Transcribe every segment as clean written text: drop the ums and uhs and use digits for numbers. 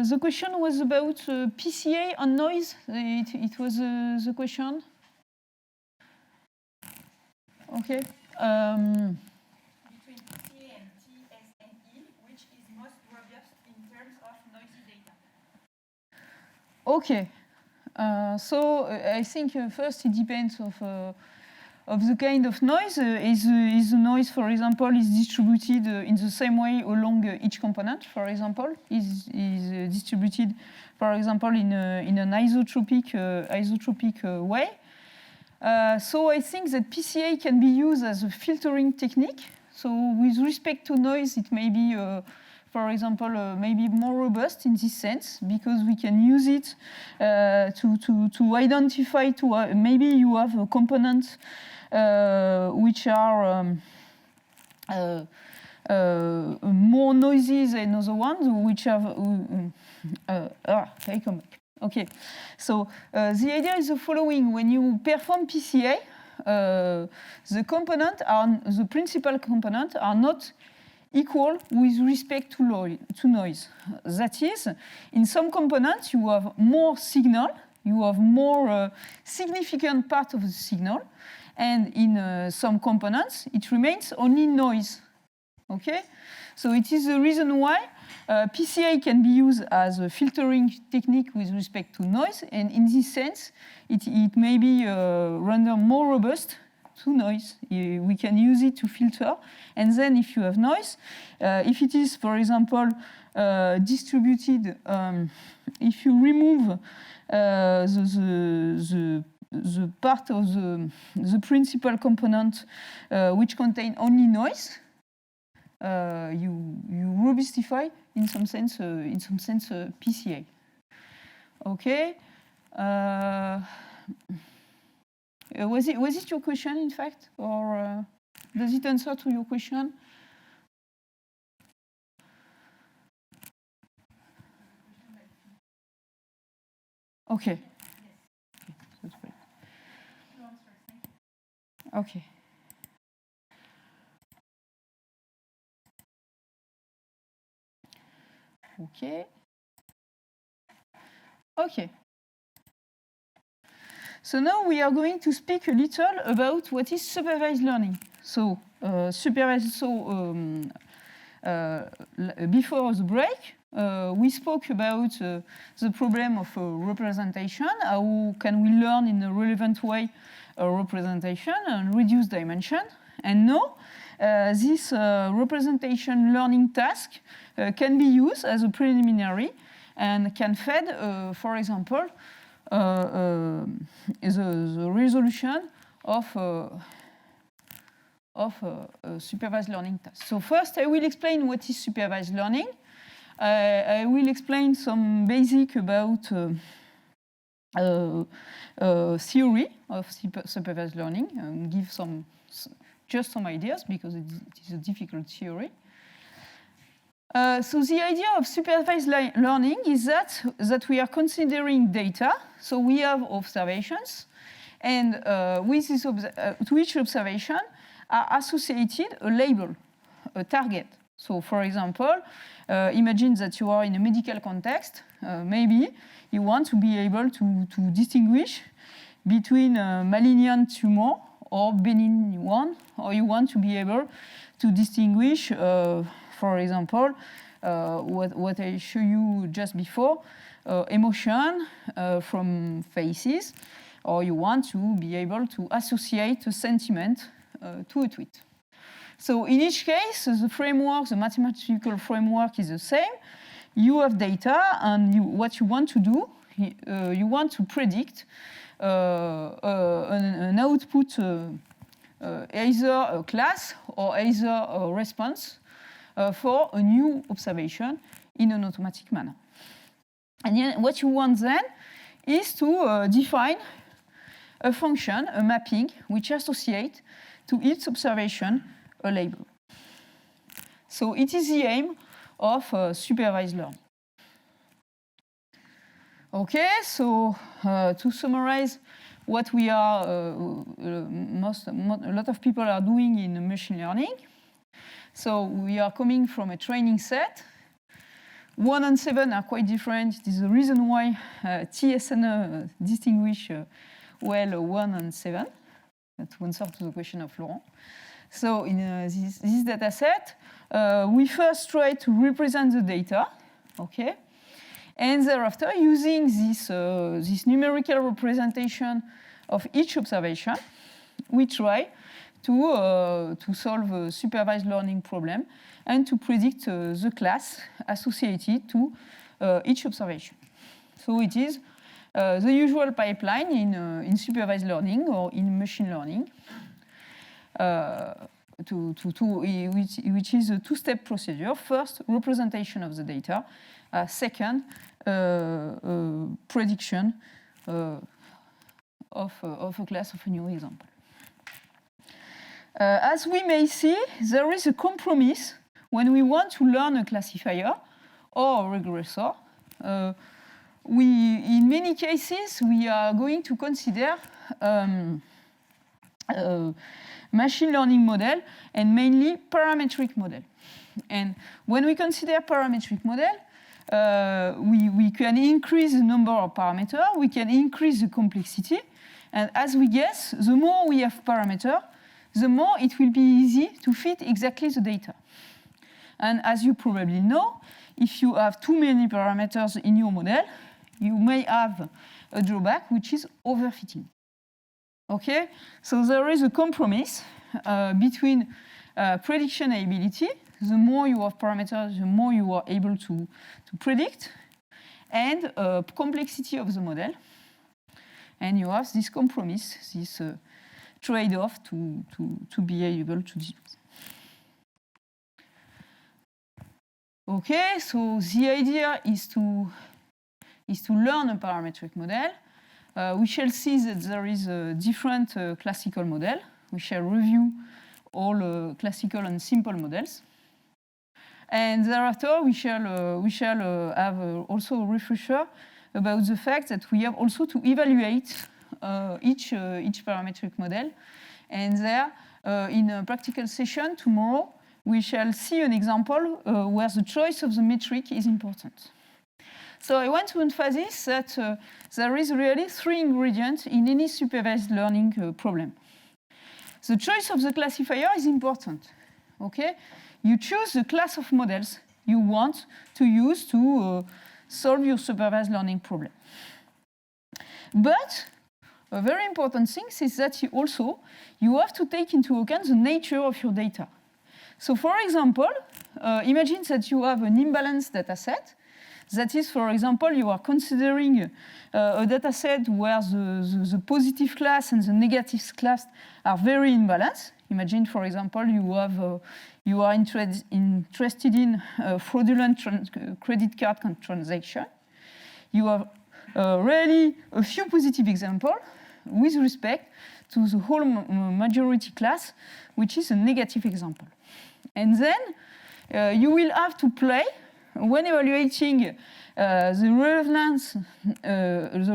The question was about PCA on noise. It was the question. Okay. Between PCA and TSNE, which is most robust in terms of noisy data? Okay. So I think first it depends of the kind of noise. Is the noise, for example, is distributed in the same way along each component, for example, is distributed, for example, in an isotropic way. So I think that PCA can be used as a filtering technique. So with respect to noise, it may be, for example, maybe more robust in this sense, because we can use it to identify, maybe you have a component which are more noisy than other ones, which have... I come back. Okay, so the idea is the following. When you perform PCA, the principal component are not equal with respect to noise. That is, in some components, you have more signal, you have more significant part of the signal, and in some components, it remains only noise. Okay, so it is the reason why PCA can be used as a filtering technique with respect to noise, and in this sense, it may be rendered more robust to noise. We can use it to filter, and then if you have noise, if it is, for example, distributed, if you remove the part of the principal component which contain only noise, you robustify in some sense PCA. Okay. Was it your question, in fact, or does it answer to your question? Okay. That's great. Okay. Okay. Okay. So now we are going to speak a little about what is supervised learning. So before the break, we spoke about the problem of representation. How can we learn in a relevant way a representation and reduce dimension? And now, this representation learning task can be used as a preliminary and can feed, for example, the resolution of a supervised learning task. So first, I will explain what is supervised learning. I will explain some basic about theory of supervised learning and give just some ideas because it is a difficult theory. So the idea of supervised learning is that we are considering data. So we have observations, and to each observation are associated a label, a target. So for example, imagine that you are in a medical context. Maybe you want to be able to distinguish between a malignant tumor or benign one, or you want to be able to distinguish, for example, what I showed you just before, emotion from faces, or you want to be able to associate a sentiment to a tweet. So in each case, the framework, the mathematical framework is the same. You have data, and what you want to do, you want to predict an output, either a class or either a response for a new observation in an automatic manner. And what you want then is to define a function, a mapping, which associates to each observation a label. So it is the aim of supervised learning. Okay, so to summarize what we are, a lot of people are doing in machine learning. So we are coming from a training set. 1 and 7 are quite different. It is the reason why TSN distinguish well 1 and 7, to answer to the question of Laurent. So in this data set, we first try to represent the data, okay? And thereafter, using this numerical representation of each observation, we try to solve a supervised learning problem and to predict the class associated to each observation. So it is the usual pipeline in supervised learning or in machine learning, which is a two-step procedure. First, representation of the data. Second, prediction of a class of a new example. As we may see, there is a compromise when we want to learn a classifier or a regressor. In many cases, we are going to consider machine learning model and mainly parametric model. And when we consider parametric model, we can increase the number of parameters, we can increase the complexity, and as we guess, the more we have parameters, the more it will be easy to fit exactly the data. And as you probably know, if you have too many parameters in your model, you may have a drawback, which is overfitting. Okay, so there is a compromise between prediction ability. The more you have parameters, the more you are able to predict, and complexity of the model. And you have this compromise, this trade-off to be able to do. Okay, so the idea is to learn a parametric model. We shall see that there is a different classical model. We shall review all classical and simple models. And thereafter, we shall have also a refresher about the fact that we have also to evaluate each parametric model. And there, in a practical session tomorrow, we shall see an example where the choice of the metric is important. So I want to emphasize that there is really 3 ingredients in any supervised learning problem. The choice of the classifier is important. Okay? You choose the class of models you want to use to solve your supervised learning problem. But a very important thing is that you have to take into account the nature of your data. So for example, imagine that you have an imbalanced data set. That is, for example, you are considering a data set where the positive class and the negative class are very imbalanced. Imagine, for example, you are interested in fraudulent credit card transaction. You have really a few positive examples with respect to the whole majority class, which is a negative example. And then you will have to play, when evaluating the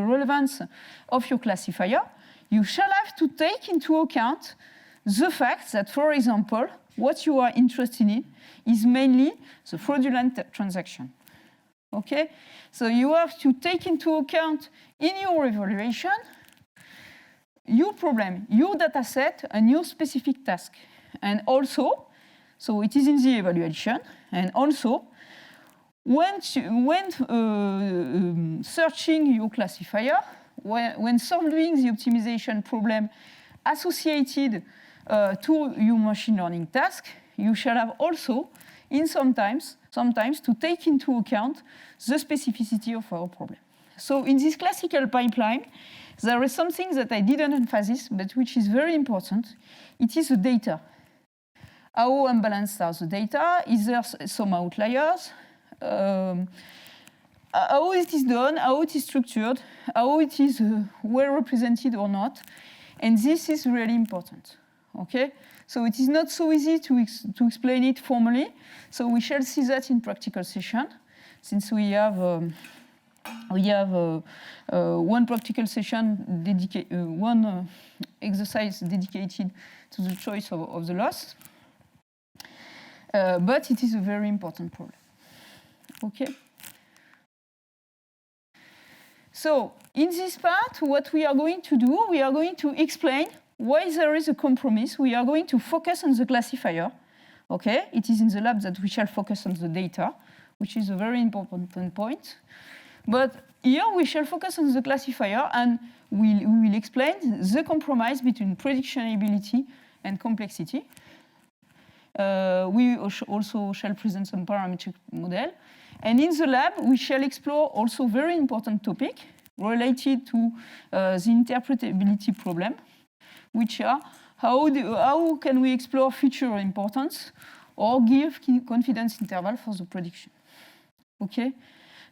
relevance of your classifier, you shall have to take into account the fact that, for example, what you are interested in is mainly the fraudulent transaction. Okay? So you have to take into account in your evaluation your problem, your data set, and your specific task. And also, so it is in the evaluation, and also, when searching your classifier, when solving the optimization problem associated to your machine learning task, you shall have also, sometimes to take into account the specificity of our problem. So in this classical pipeline, there is something that I didn't emphasize, but which is very important. It is the data. How unbalanced are the data? Is there some outliers? How it is done, how it is structured, how it is well represented or not. And this is really important. Okay? So it is not so easy to explain it formally. So we shall see that in practical session, since we have we have one practical session, one exercise dedicated to the choice of the loss. But it is a very important problem. Okay? So in this part, what we are going to do, we are going to explain why there is a compromise. We are going to focus on the classifier. Okay? It is in the lab that we shall focus on the data, which is a very important point. But here we shall focus on the classifier, and we will explain the compromise between predictionability and complexity. We also shall present some parametric model. And in the lab, we shall explore also very important topic related to the interpretability problem, which are how can we explore feature importance or give confidence interval for the prediction. Okay?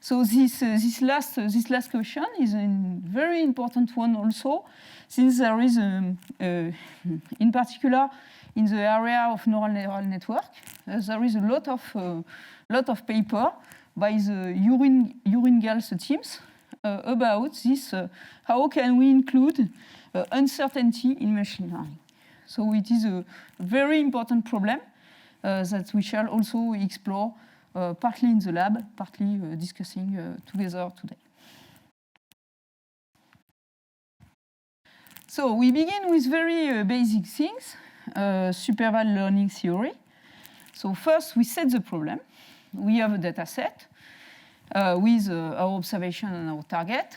So this last question is a very important one also, since there is, in particular, in the area of neural network, there is a lot of paper by the Urin-Gals teams about this. How can we include uncertainty in machine learning? So it is a very important problem that we shall also explore. Partly in the lab, partly discussing together today. So we begin with very basic things, supervised learning theory. So first we set the problem. We have a data set with our observation and our target.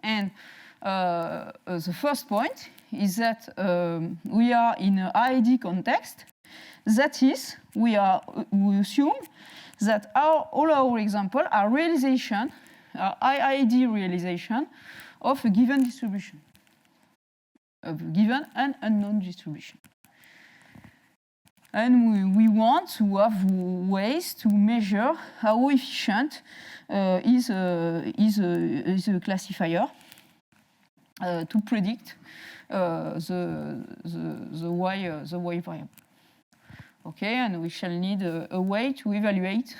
And the first point is that we are in an IID context. That is, we assume that all our examples are realization, IID realization of a given distribution, of a given and unknown distribution. And we want to have ways to measure how efficient is a classifier to predict the Y variable. Okay, and we shall need a way to evaluate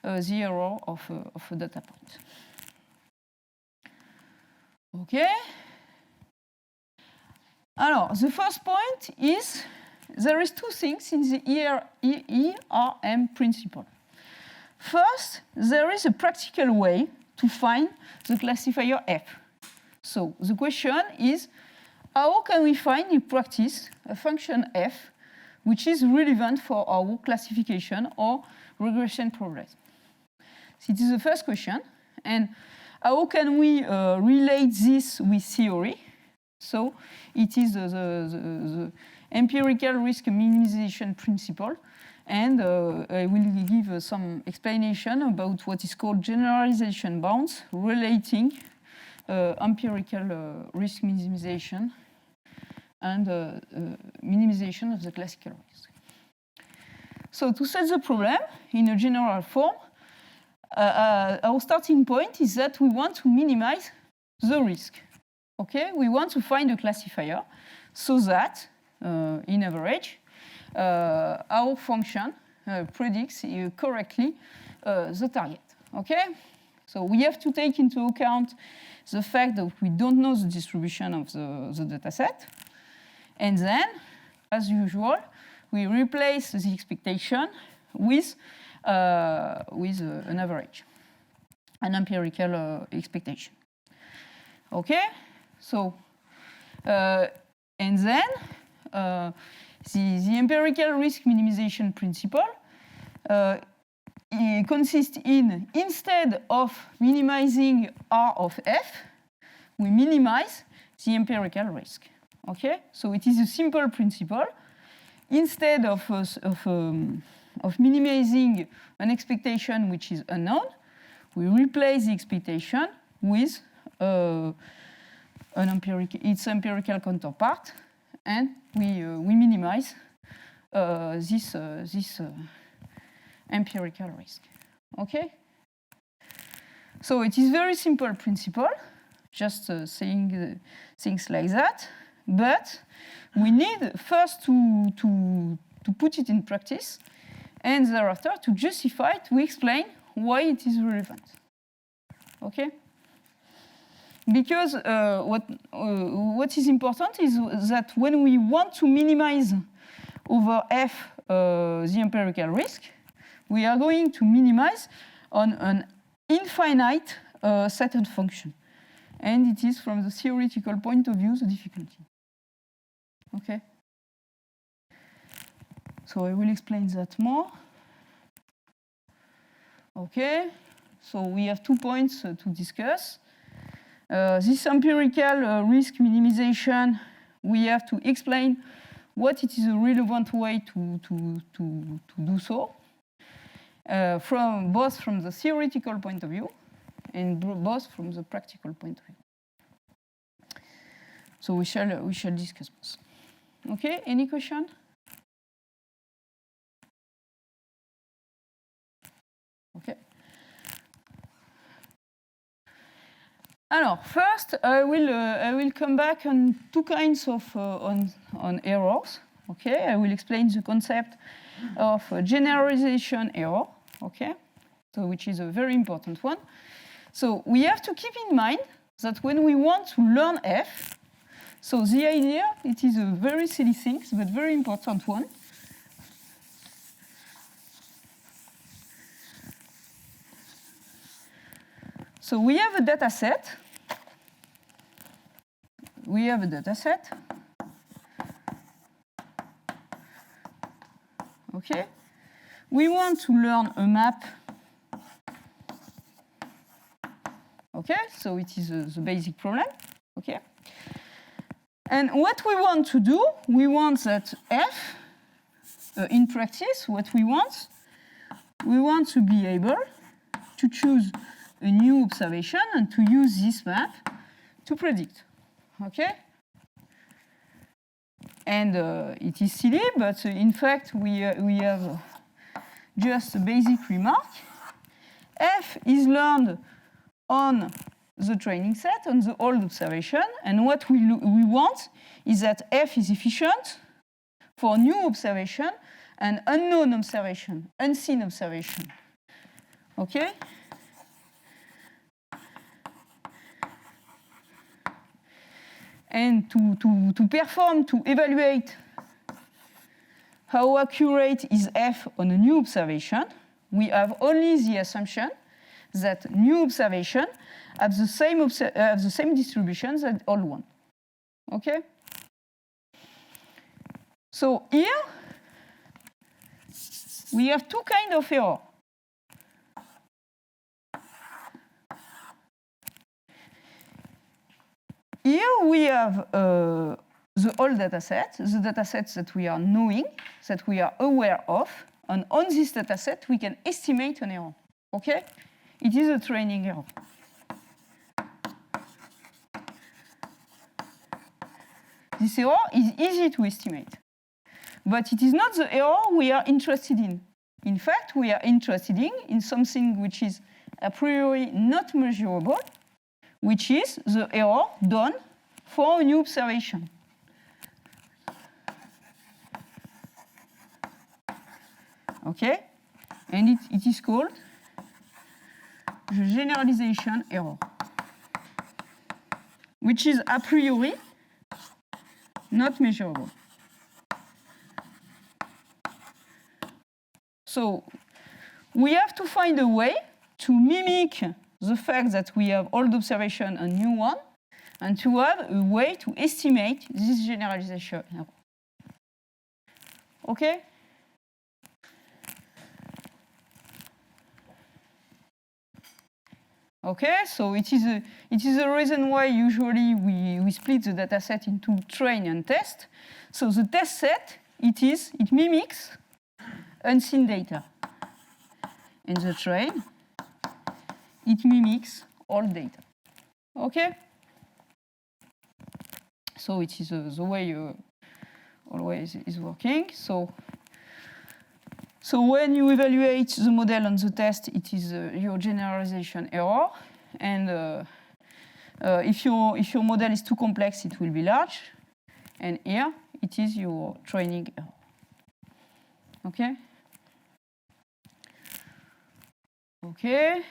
the error of a data point. Okay. Alors, the first point is there is two things in the ERM principle. First, there is a practical way to find the classifier F. So the question is, how can we find in practice a function F which is relevant for our classification or regression problems? So it is the first question. And how can we relate this with theory? So it is the empirical risk minimization principle. And I will give some explanation about what is called generalization bounds relating empirical risk minimization and minimization of the classical risk. So to set the problem in a general form, our starting point is that we want to minimize the risk. Okay, we want to find a classifier so that, in average, our function predicts correctly the target. Okay, so we have to take into account the fact that we don't know the distribution of the data set. And then, as usual, we replace the expectation with an average, an empirical expectation. Okay, so and then the empirical risk minimization principle it consists in, instead of minimizing R of F, we minimize the empirical risk. Okay, so it is a simple principle. Instead of minimizing an expectation which is unknown, we replace the expectation with its empirical counterpart, and we minimize this empirical risk. Okay, so it is very simple principle, just saying things like that. But we need first to put it in practice, and thereafter to justify, to explain why it is relevant. Okay? because what is important is that when we want to minimize over f the empirical risk, we are going to minimize on an infinite set of function. And it is from the theoretical point of view the difficulty. Okay? So I will explain that more. Okay, so we have 2 points to discuss. This empirical risk minimization, we have to explain what it is a relevant way to do so, both from the theoretical point of view and both from the practical point of view. So we shall discuss both. Okay, any question? Okay. Alors, first, I will come back on 2 kinds of on errors. Okay, I will explain the concept of generalization error. Okay, so which is a very important one. So we have to keep in mind that when we want to learn f, so the idea, it is a very silly thing, but very important one. So we have a data set. Okay. We want to learn a map. Okay, so it is the basic problem. Okay. And what we want to do, we want that f, in practice, what we want to be able to choose a new observation and to use this map to predict. Okay? And it is silly, but in fact, we have just a basic remark. F is learned on the training set, on the old observation, and what we want is that F is efficient for new observation and unknown observation, unseen observation. Okay? And to perform, to evaluate how accurate is F on a new observation, we have only the assumption that new observation have the same distribution as the old one. Okay? So here, we have 2 kinds of error. Here we have the old dataset, the datasets that we are knowing, that we are aware of, and on this dataset we can estimate an error. Okay? It is a training error. This error is easy to estimate, but it is not the error we are interested in. In fact, we are interested in something which is a priori not measurable, which is the error done for a new observation. Okay? And it is called the generalization error, which is a priori not measurable. So we have to find a way to mimic the fact that we have old observation and new one, and to have a way to estimate this generalization error. Okay? Okay, so it is a reason why usually we split the data set into train and test. So the test set, it mimics unseen data. And the train, it mimics all data. Okay? So it is the way always is working. So when you evaluate the model on the test, it is your generalization error. And if your model is too complex, it will be large. And here, it is your training error. Okay? Okay.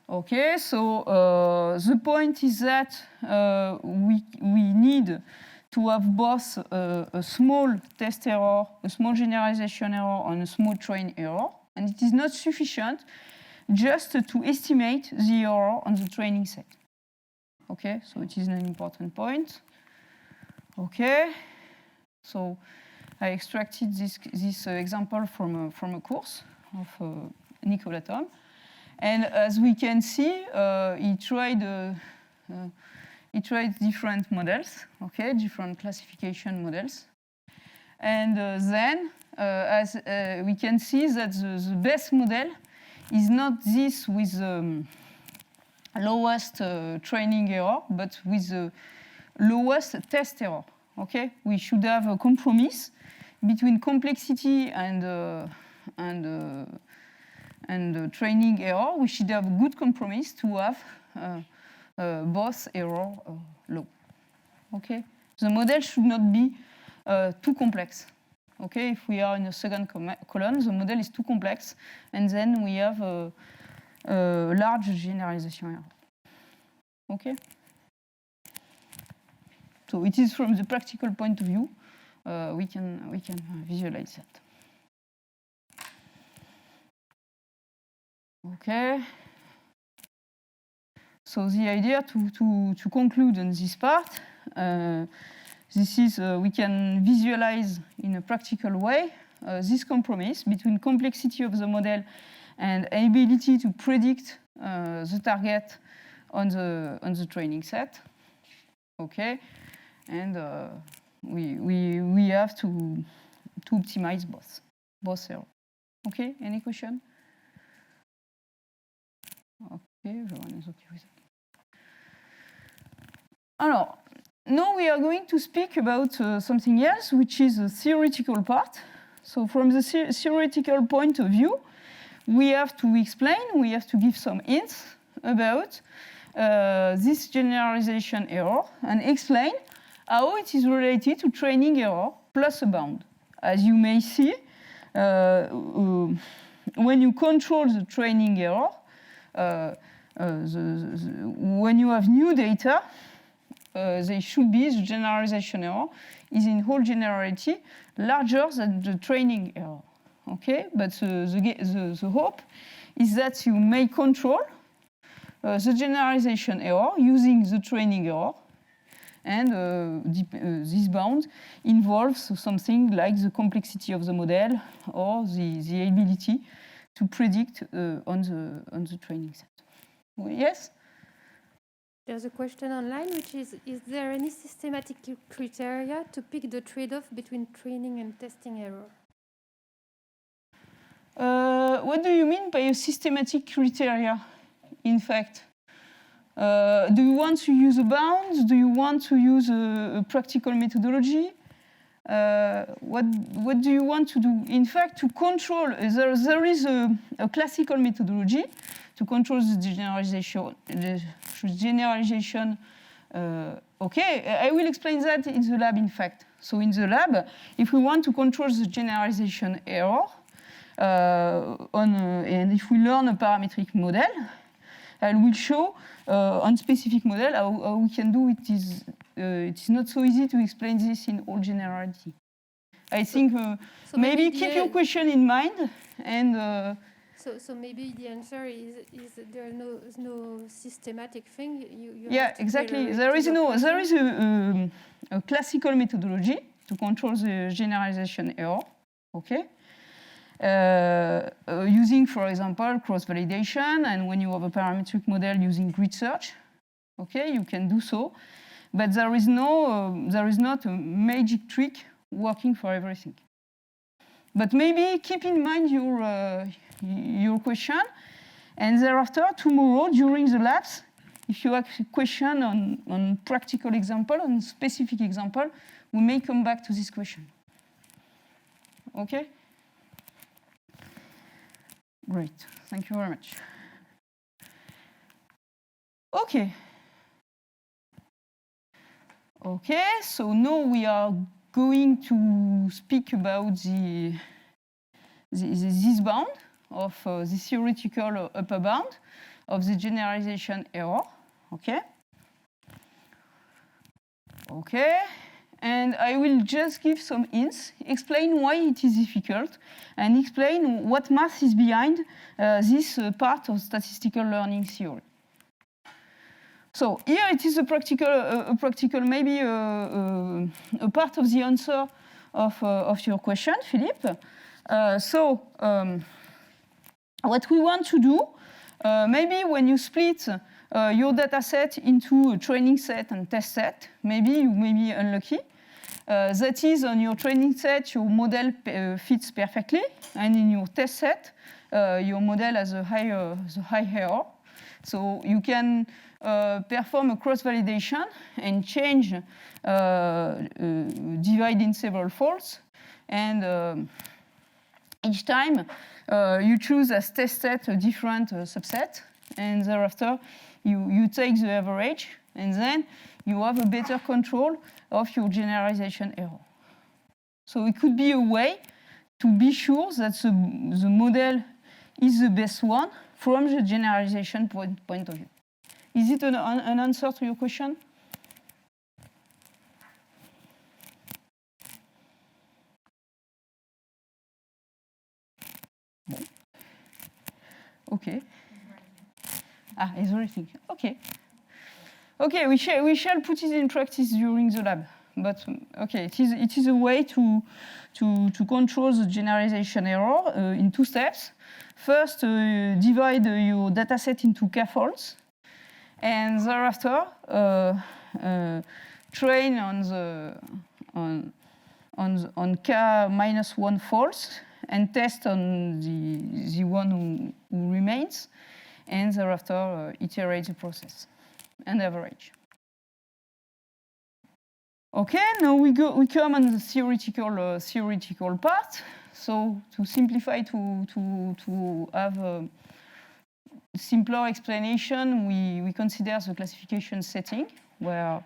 Okay, so the point is that we need to have both a small test error, a small generalization error, and a small train error. And it is not sufficient just to estimate the error on the training set. Okay, so it is an important point. Okay, so I extracted this example from a course of Nicolas Thom. And as we can see, he tried different models, okay, different classification models. And then, as we can see that the best model is not this with the lowest training error, but with the lowest test error, okay? We should have a compromise between complexity and training error. We should have a good compromise to have both error low. Okay, the model should not be too complex. Okay, if we are in the second column, the model is too complex, and then we have a large generalization error. Okay, so it is from the practical point of view we can visualize that. Okay. So the idea to conclude on this part, this is we can visualize in a practical way this compromise between complexity of the model and ability to predict the target on the training set. Okay, and we have to optimize both errors. Okay, any question? Okay, everyone is okay with it. Alors, now we are going to speak about something else, which is the theoretical part. So from the theoretical point of view, we have to explain, we have to give some hints about this generalization error and explain how it is related to training error plus a bound. As you may see, when you control the training error, when you have new data, they should be, the generalization error is in whole generality larger than the training error. Okay, but the hope is that you may control the generalization error using the training error, and this bound involves something like the complexity of the model or the ability to predict on the training set. Yes? There's a question online, which is there any systematic criteria to pick the trade-off between training and testing error? What do you mean by a systematic criteria, in fact? Do you want to use a bound? Do you want to use a practical methodology? What do you want to do? In fact, to control, there is a classical methodology to control the generalization. Okay, I will explain that in the lab, in fact. So in the lab, if we want to control the generalization error, and if we learn a parametric model, I will show on specific model how we can do it. It is not so easy to explain this in all generality. I think so maybe keep your question in mind and. So maybe the answer is there is no systematic thing. Yeah, exactly. There is a classical methodology to control the generalization error. Okay. Using, for example, cross-validation, and when you have a parametric model using grid search, okay, you can do so. But there is not a magic trick working for everything. But maybe keep in mind your question, and thereafter, tomorrow, during the labs, if you have a question on practical example, on specific example, we may come back to this question. Okay? Great. Thank you very much. Okay. Okay, so now we are going to speak about this bound. of the theoretical upper bound of the generalization error. Okay. Okay. And I will just give some hints, explain why it is difficult, and explain what math is behind this part of statistical learning theory. So here it is a practical maybe a part of the answer of your question, Philippe. What we want to do, maybe when you split your data set into a training set and test set, maybe you may be unlucky. That is, on your training set, your model fits perfectly, and in your test set, your model has a high error. So you can perform a cross-validation and change, divide in several folds, and each time you choose as test set a different subset, and thereafter you take the average, and then you have a better control of your generalization error. So it could be a way to be sure that the model is the best one from the generalization point of view. Is it an answer to your question? Okay. It's everything. Okay. Okay, we shall put it in practice during the lab. But okay, it is a way to control the generalization error in two steps. First, divide your dataset into k folds, and thereafter train on k minus 1 folds and test on the one who remains, and thereafter iterate the process and average. Okay, now we come on the theoretical part. So to simplify, to have a simpler explanation, we consider the classification setting where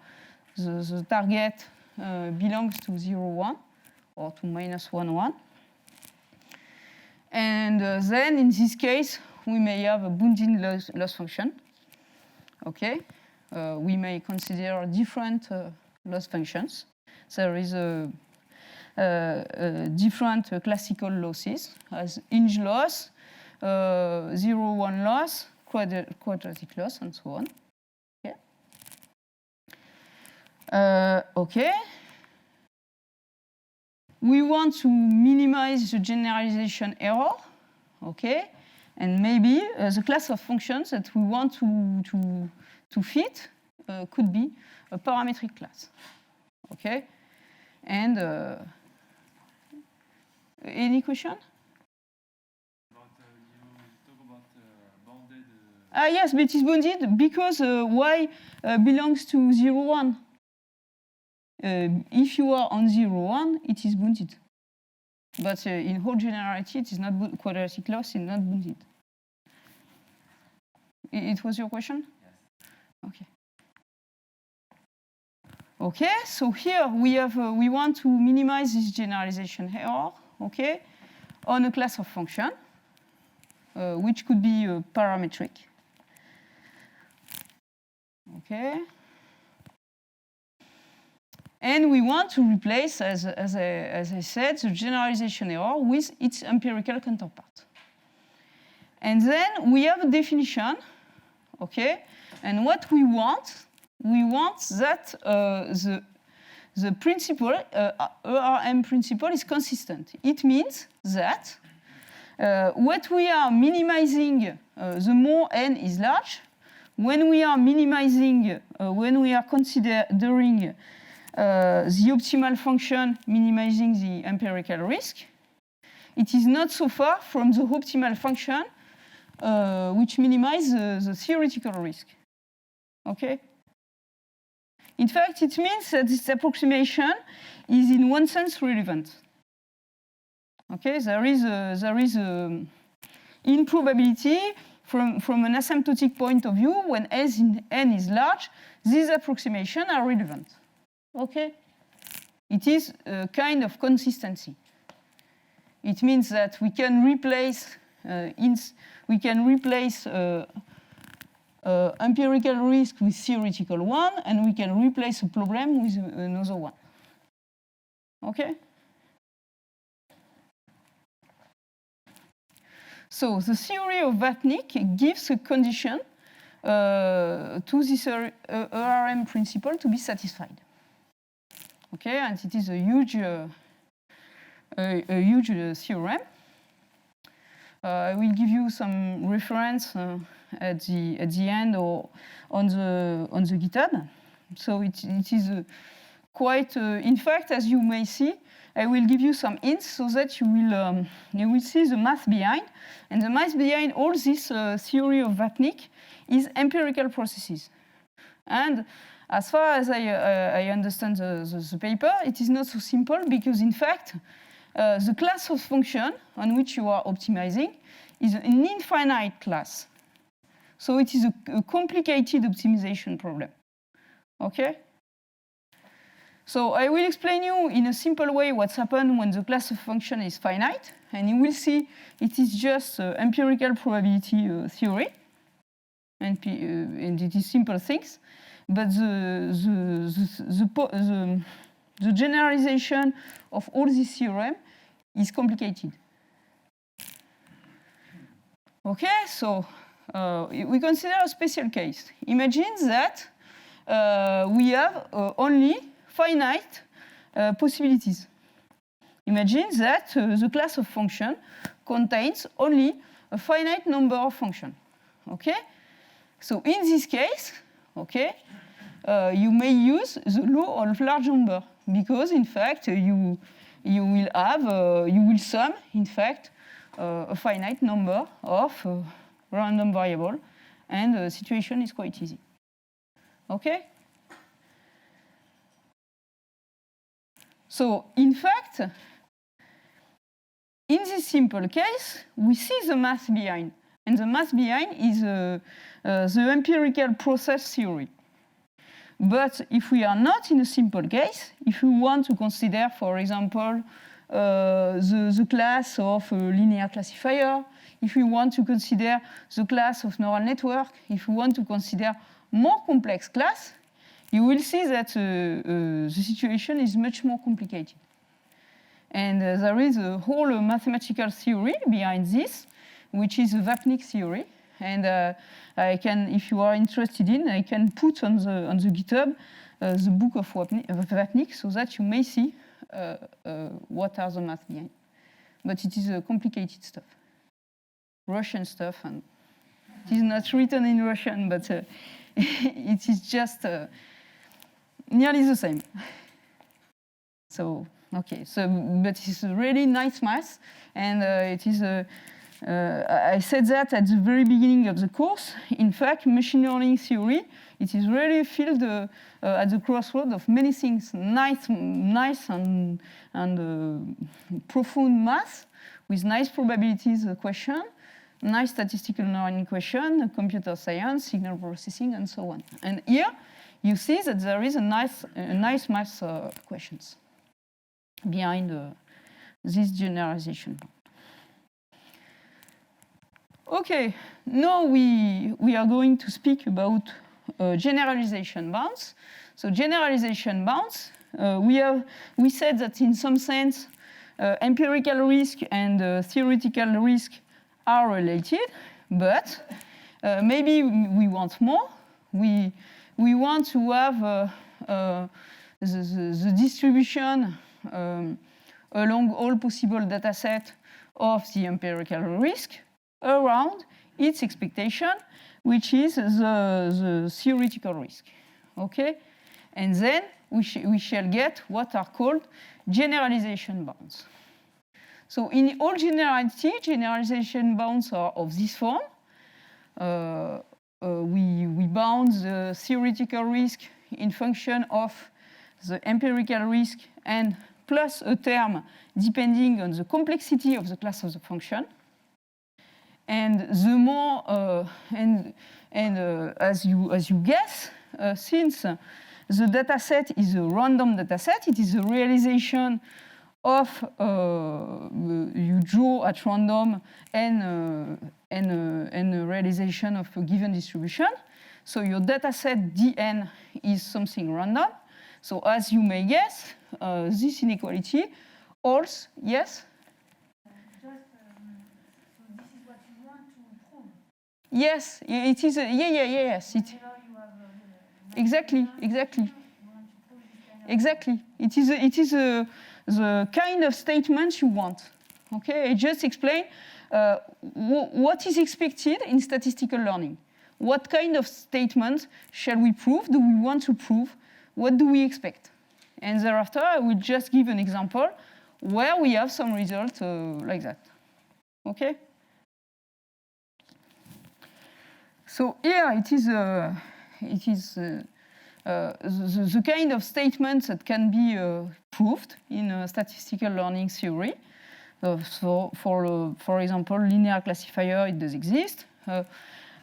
the target belongs to 0, 1 or to minus 1, 1. And then in this case, we may have a bounding loss function. Okay, we may consider different loss functions. There is different classical losses as hinge loss, 0, 1 loss, quadratic loss, and so on. Okay. Okay. We want to minimize the generalization error. Okay. And maybe the class of functions that we want to fit could be a parametric class. Okay. And any question? You talk about bounded. Yes, but it's bounded because y belongs to 0, 1. If you are on 0, 1, it is bounded. But in whole generality, it is not quadratic loss is not bounded. It was your question? Yes. Okay. Okay, so here we want to minimize this generalization error, okay, on a class of function, which could be parametric. Okay. And we want to replace, as I said, the generalization error with its empirical counterpart. And then we have a definition, okay, and what we want that the principle, ERM principle, is consistent. It means that what we are minimizing, the more n is large, when we are minimizing, when we are considering the optimal function minimizing the empirical risk, it is not so far from the optimal function which minimizes the theoretical risk. Okay? In fact, it means that this approximation is in one sense relevant. Okay, there is improbability from an asymptotic point of view. When n is large, these approximations are relevant. Okay, it is a kind of consistency. It means that we can replace we can replace empirical risk with theoretical one, and we can replace a problem with another one. Okay? So the theory of Vatnik gives a condition to this ERM principle to be satisfied. Okay, and it is a huge theorem. I will give you some reference at the end or on the GitHub. So it is quite. In fact, as you may see, I will give you some hints so that you will see the math behind. And the math behind all this theory of Vatnik is empirical processes. And as far as I understand the paper, it is not so simple because, in fact, the class of function on which you are optimizing is an infinite class. So it is a complicated optimization problem. Okay? So I will explain you in a simple way what's happened when the class of function is finite, and you will see it is just empirical probability theory, and it is simple things, but the generalization of all this theorem is complicated. Okay, so we consider a special case. Imagine that we have only finite possibilities. Imagine that the class of function contains only a finite number of functions. Okay? So in this case, okay, you may use the law of large number because, in fact, you will sum, in fact, a finite number of random variable, and the situation is quite easy. Okay? So, in fact, in this simple case, we see the math behind. And the math behind is the empirical process theory. But if we are not in a simple case, if we want to consider, for example, the class of a linear classifier, if we want to consider the class of neural network, if we want to consider more complex class, you will see that the situation is much more complicated. And there is a whole mathematical theory behind this, which is a Vapnik theory. And I can, if you are interested in, I can put on the GitHub the book of Vapnik so that you may see what are the math behind. But it is complicated stuff, Russian stuff, and it is not written in Russian, but it is just nearly the same. So, okay, so, but it's a really nice math, and it is I said that at the very beginning of the course. In fact, machine learning theory, it is really filled at the crossroad of many things, nice and profound math with nice probabilities question, nice statistical learning question, computer science, signal processing, and so on. And here, you see that there is a nice math questions behind this generalization. Okay, now we are going to speak about generalization bounds. So generalization bounds, we said that in some sense empirical risk and theoretical risk are related, but maybe we want more. We want to have the distribution along all possible data set of the empirical risk around its expectation, which is the theoretical risk. Okay? And then we shall get what are called generalization bounds. So in all generality, generalization bounds are of this form. We bound the theoretical risk in function of the empirical risk and plus a term depending on the complexity of the class of the function. And the more, as you guess, since the data set is a random data set, it is a realization of you draw at random and a realization of a given distribution. So your data set Dn is something random. So as you may guess, this inequality holds, yes? So this is what you want to prove. Yes, it is, yes. Whenever you have Exactly. you want to prove this kind of Exactly. It is the kind of statement you want. Okay, I just explain what is expected in statistical learning. What kind of statement shall we prove? Do we want to prove? What do we expect? And thereafter, I will just give an example where we have some result like that. Okay? So here it is the kind of statements that can be proved in statistical learning theory. So for example, linear classifier, it does exist.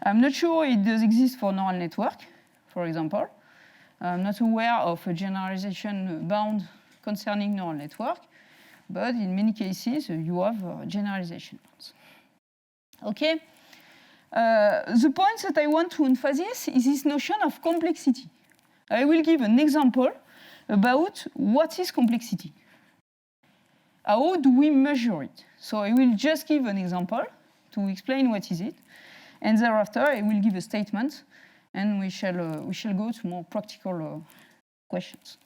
I'm not sure it does exist for neural network, for example. I'm not aware of a generalization bound concerning neural network, but in many cases, you have generalization bounds. Okay? The point that I want to emphasize is this notion of complexity. I will give an example about what is complexity. How do we measure it? So I will just give an example to explain what is it, and thereafter I will give a statement, and we shall go to more practical questions.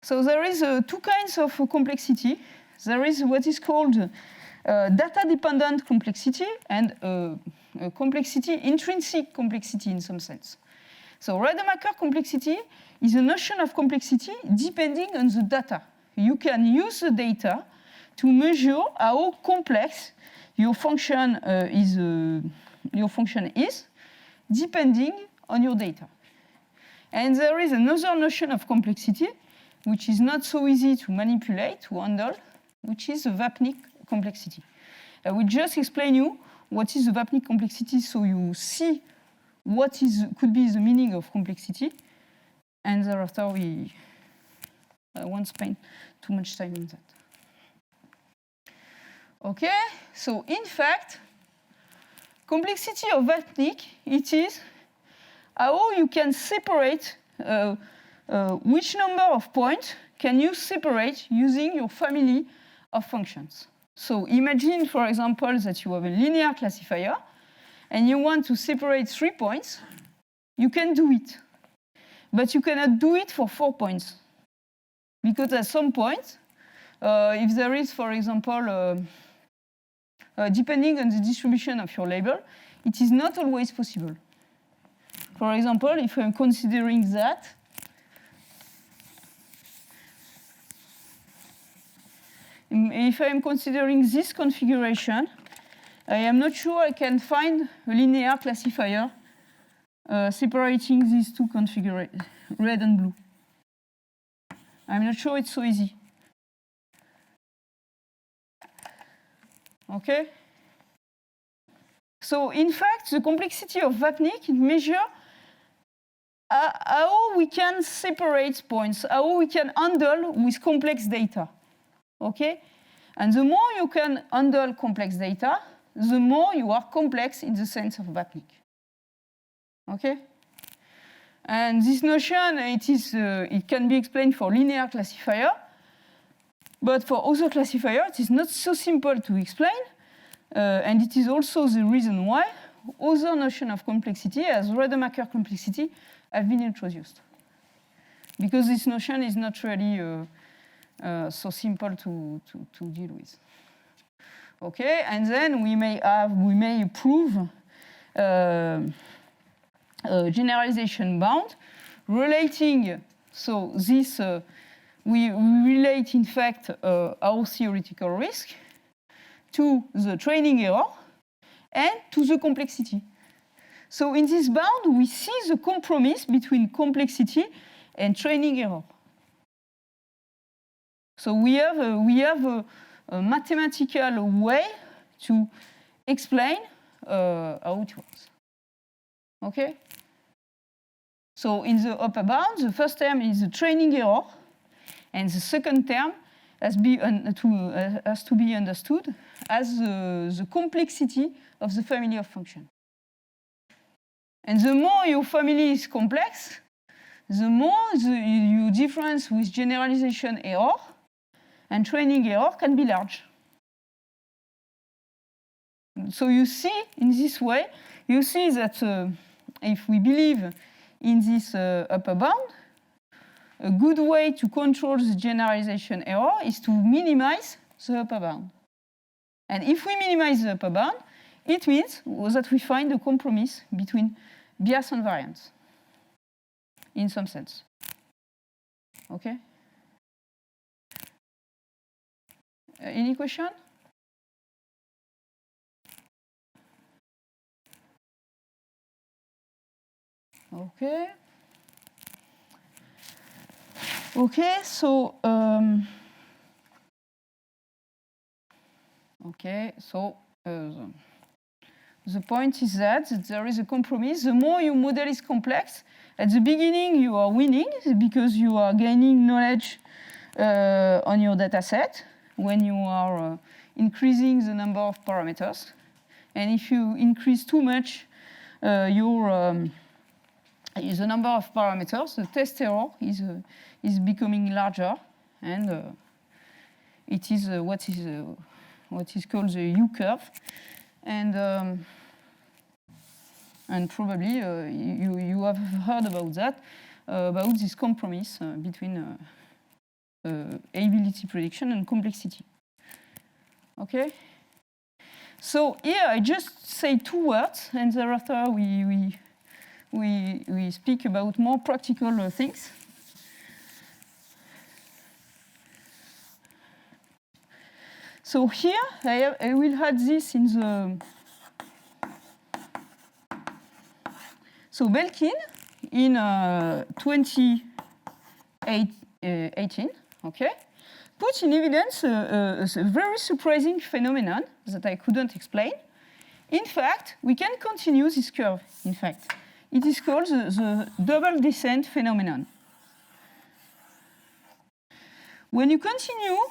So there is two kinds of complexity. There is what is called data-dependent complexity and complexity, intrinsic complexity in some sense. So Rademacher complexity is a notion of complexity depending on the data. You can use the data to measure how complex your function is depending on your data. And there is another notion of complexity which is not so easy to manipulate, to handle, which is the Vapnik complexity. I will just explain you what is the Vapnik complexity so you see what could be the meaning of complexity, and thereafter I won't spend too much time on that. Okay, so in fact, complexity of Vapnik, it is how you can separate which number of points can you separate using your family of functions. So imagine, for example, that you have a linear classifier and you want to separate 3 points. You can do it, but you cannot do it for 4 points. Because at some point, if there is, for example, depending on the distribution of your label, it is not always possible. For example, if I'm considering that, if I'm considering this configuration, I am not sure I can find a linear classifier separating these two configurations, red and blue. I'm not sure it's so easy. Okay? So in fact, the complexity of Vapnik measures how we can separate points, how we can handle with complex data. Okay? And the more you can handle complex data, the more you are complex in the sense of Vapnik. Okay? And this notion, it can be explained for linear classifier, but for other classifier, it is not so simple to explain, and it is also the reason why other notion of complexity, as Rademacher complexity, have been introduced. Because this notion is not really so simple to deal with. Okay, and then we may prove generalization bound relating. So this we relate in fact our theoretical risk to the training error and to the complexity. So in this bound, we see the compromise between complexity and training error. So we have a mathematical way to explain how it works. Okay? So in the upper bound, the first term is the training error, and the second term has to be understood as the complexity of the family of functions. And the more your family is complex, the more your difference with generalization error and training error can be large. So you see, in this way, you see that if we believe in this upper bound, a good way to control the generalization error is to minimize the upper bound. And if we minimize the upper bound, it means that we find a compromise between bias and variance, in some sense. Okay? Any question? Okay. Okay, so the point is that there is a compromise. The more your model is complex, at the beginning you are winning because you are gaining knowledge on your data set when you are increasing the number of parameters. And if you increase too much the number of parameters, the test error is becoming larger, and it is what is called the U curve, and probably you have heard about that, about this compromise between ability prediction and complexity. Okay. So here I just say 2 words, and thereafter we speak about more practical things. So here I will add this in the. So Belkin in 2018, okay, put in evidence a very surprising phenomenon that I couldn't explain. In fact, we can continue this curve, in fact. It is called the double descent phenomenon. When you continue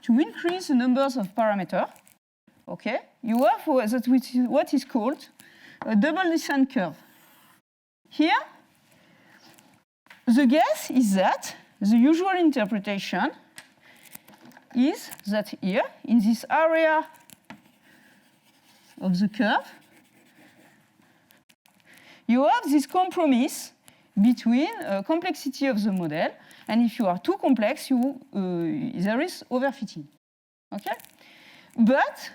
to increase the numbers of parameters, okay, you have what is called a double descent curve. Here, the guess is that the usual interpretation is that here, in this area of the curve, you have this compromise between complexity of the model, and if you are too complex, there is overfitting. Okay? But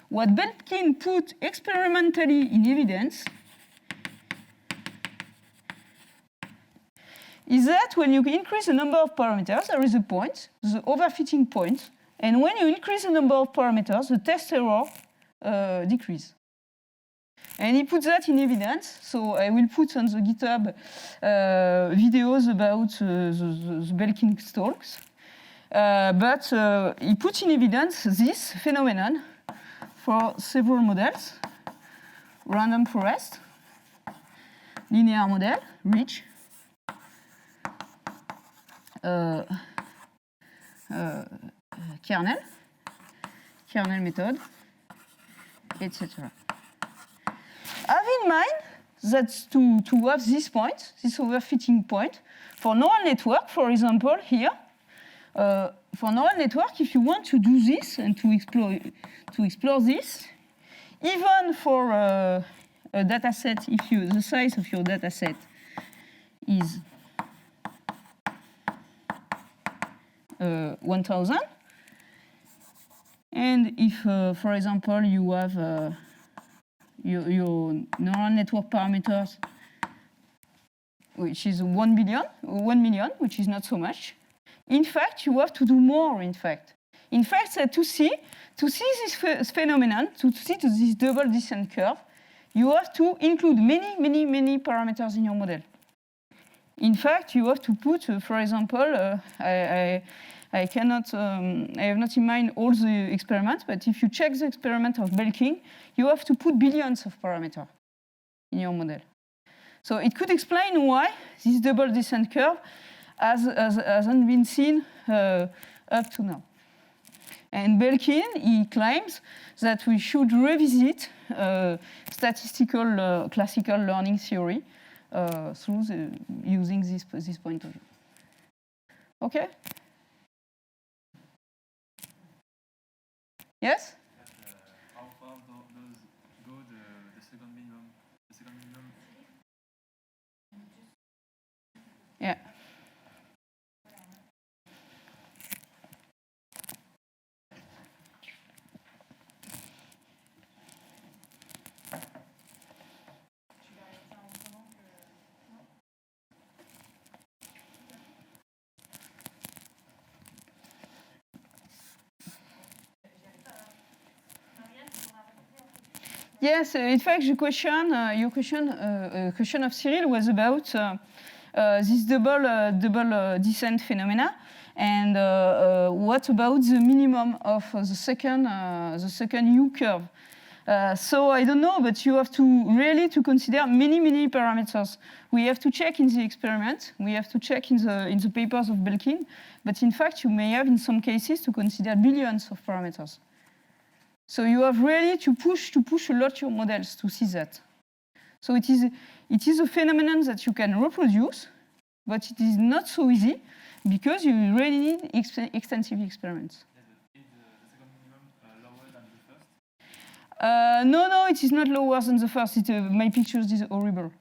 what Belkin put experimentally in evidence is that when you increase the number of parameters, there is a point, the overfitting point, and when you increase the number of parameters, the test error decrease. And he puts that in evidence, so I will put on the GitHub videos about the Belkin talks. But he put in evidence this phenomenon for several models: random forest, linear model, rich, kernel method, etc. Have in mind that to have this point, this overfitting point, for neural network, for example, here, for neural network, if you want to do this and to explore this, even for a data set, if the size of your data set is 1,000, and if, for example, you have your neural network parameters, which is 1 million, which is not so much. In fact, you have to do more, in fact. In fact, to see this phenomenon, to see this double descent curve, you have to include many parameters in your model. In fact, you have to put, for example, I have not in mind all the experiments, but if you check the experiment of Belkin, you have to put billions of parameters in your model. So it could explain why this double descent curve hasn't been seen up to now. And Belkin, he claims that we should revisit statistical classical learning theory using this point of view. Okay? Yes? How far does go the second minimum? The second minimum. Yeah. Yes, in fact, your question of Cyril was about this double descent phenomena, and what about the minimum of the second U curve? So I don't know, but you have to really consider many parameters. We have to check in the experiment. We have to check in the papers of Belkin. But in fact, you may have in some cases to consider billions of parameters. So you have really to push a lot your models to see that. So it is a phenomenon that you can reproduce, but it is not so easy because you really need extensive experiments. Is the second minimum lower than the first? No, it is not lower than the first. My pictures is horrible.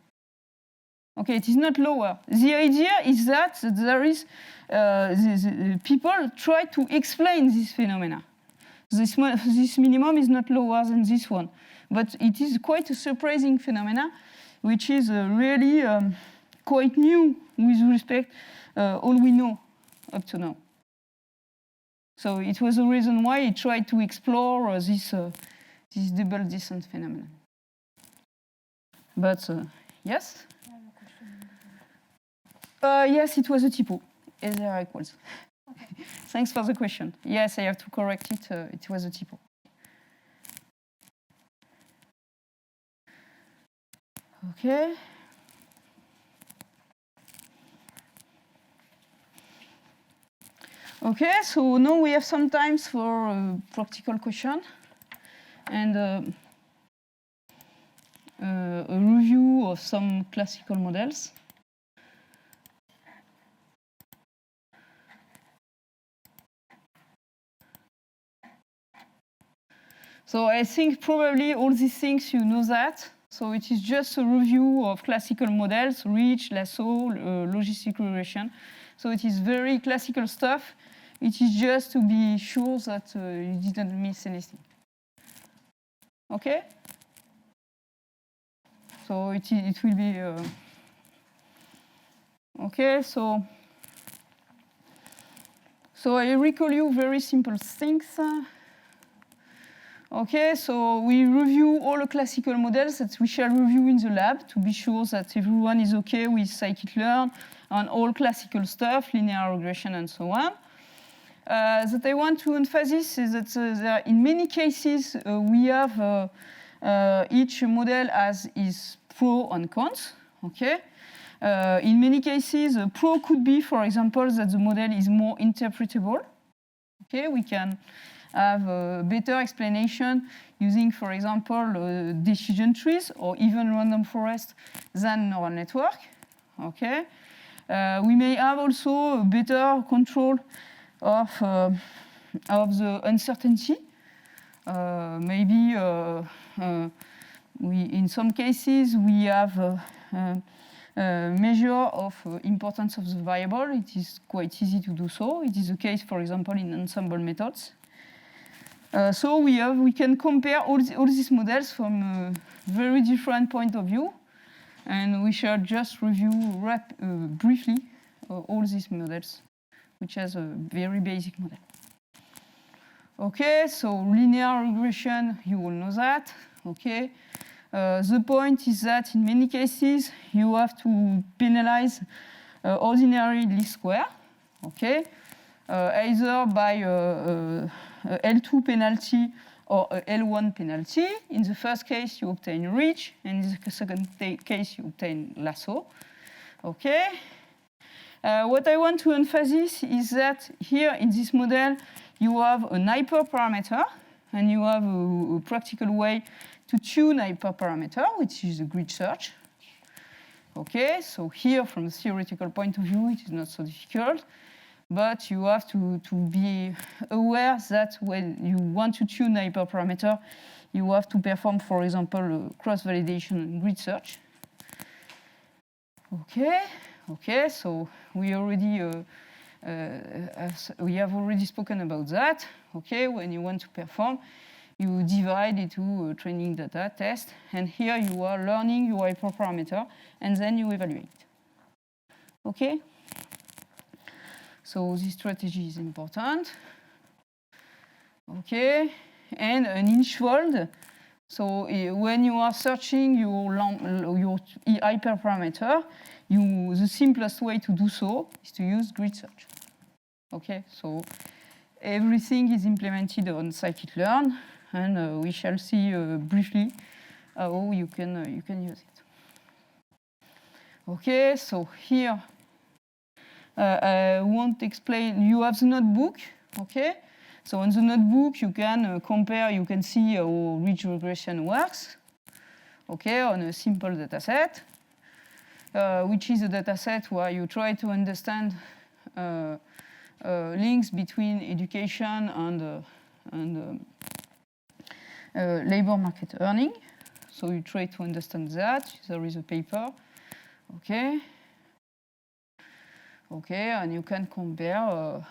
Okay, it is not lower. The idea is that there is the people try to explain this phenomena. This minimum is not lower than this one, but it is quite a surprising phenomena, which is really quite new with respect all we know up to now. So it was the reason why I tried to explore this double descent phenomenon. But yes? Yes, it was a typo. SR equals. Okay. Thanks for the question. Yes, I have to correct it. It was a typo. Okay. Okay, so now we have some time for a practical question and a review of some classical models. So I think probably all these things you know that. So it is just a review of classical models, Rich, Lasso, logistic regression. So it is very classical stuff. It is just to be sure that you didn't miss anything. Okay? So it will be... Okay, so I recall you very simple things. Okay, so we review all the classical models that we shall review in the lab to be sure that everyone is okay with scikit-learn and all classical stuff, linear regression and so on. That I want to emphasize is that in many cases we have each model as its pro and cons. Okay. In many cases, a pro could be, for example, that the model is more interpretable. Okay, we can have a better explanation using, for example, decision trees or even random forest than neural network. Okay, we may have also a better control of the uncertainty. Maybe in some cases we have measure of importance of the variable. It is quite easy to do so. It is the case, for example, in ensemble methods. So we can compare all these models from a very different point of view, and we shall just review briefly all these models, which has a very basic model. Okay, so linear regression, you all know that. Okay. The point is that in many cases you have to penalize ordinary least square, okay, either by L2 penalty or a L1 penalty. In the first case, you obtain reach, and in the second case, you obtain lasso. Okay. What I want to emphasize is that here in this model, you have an hyperparameter, and you have a practical way to tune hyperparameter, which is a grid search. Okay, so here, from a theoretical point of view, it is not so difficult, but you have to be aware that when you want to tune hyperparameter, you have to perform, for example, cross-validation and grid search. Okay, so we have already spoken about that. Okay, when you want to perform, you divide into training data, test, and here you are learning your hyperparameter, and then you evaluate. Okay? So this strategy is important. Okay, and an inch-fold. So when you are searching your hyperparameter, the simplest way to do so is to use grid search. Okay, so everything is implemented on scikit-learn, and we shall see briefly how you can use it. Okay, so here I won't explain. You have the notebook. Okay, so on the notebook you can compare. You can see how ridge regression works. Okay, on a simple data set, which is a data set where you try to understand links between education and labor market earning. So you try to understand that. There is a paper. Okay, and you can compare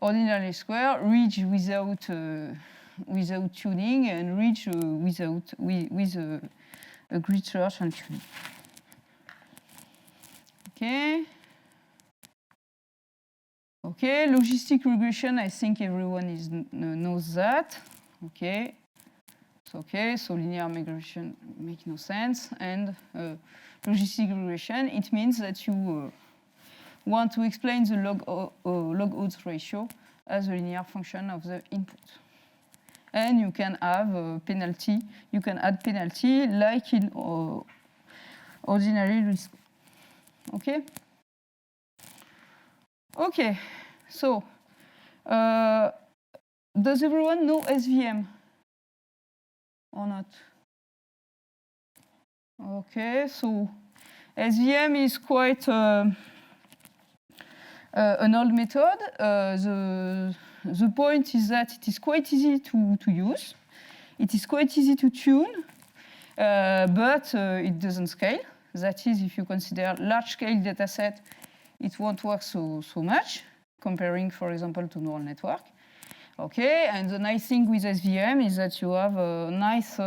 ordinary square, ridge without tuning, and ridge with a grid search and tuning. Okay, logistic regression, I think everyone knows that. Okay, so linear regression makes no sense. And logistic regression, it means that you want to explain the log-odds ratio as a linear function of the input. And you can have a penalty. You can add penalty like in ordinary risk. Okay? Okay, so does everyone know SVM or not? Okay, so SVM is quite an old method. The point is that it is quite easy to use. It is quite easy to tune, but it doesn't scale. That is, if you consider large-scale data set, it won't work so much, comparing, for example, to neural network. Okay, and the nice thing with SVM is that you have a nice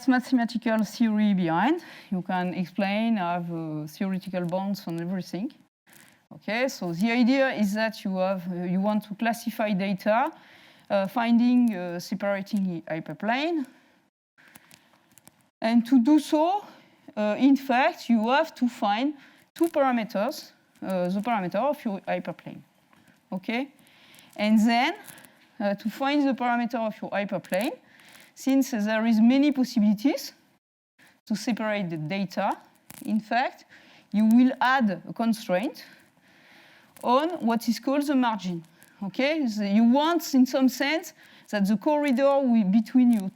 mathematical theory behind. You can explain, have theoretical bounds on everything. Okay, so the idea is that you want to classify data, finding, separating hyperplane, and to do so, in fact, you have to find two parameters, the parameter of your hyperplane. Okay, and then to find the parameter of your hyperplane, since there is many possibilities to separate the data, in fact, you will add a constraint on what is called the margin. Okay, so you want, in some sense, that the corridor between your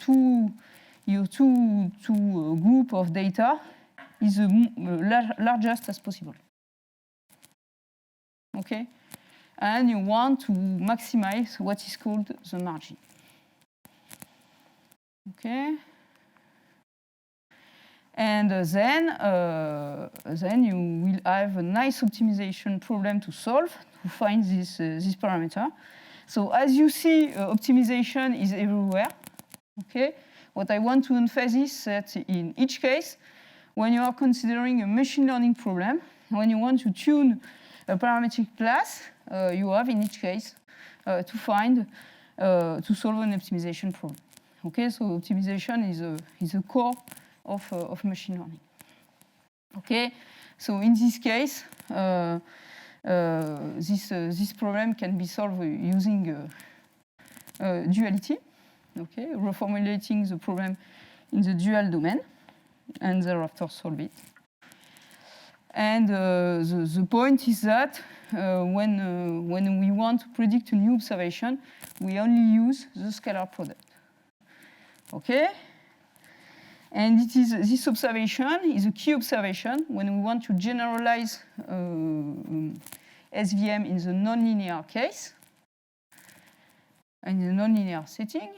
two group of data is the largest as possible. Okay, and you want to maximize what is called the margin. Okay, and then you will have a nice optimization problem to solve to find this parameter. So as you see, optimization is everywhere. Okay, what I want to emphasize is that in each case, when you are considering a machine learning problem, when you want to tune a parametric class, you have in each case to solve an optimization problem. Okay, so optimization is a core of machine learning. Okay, so in this case, this problem can be solved using duality, okay, reformulating the problem in the dual domain, and thereafter solve it. And the point is that when we want to predict a new observation, we only use the scalar product. Okay? And it is, this observation is a key observation when we want to generalize SVM in the nonlinear case, in the nonlinear setting.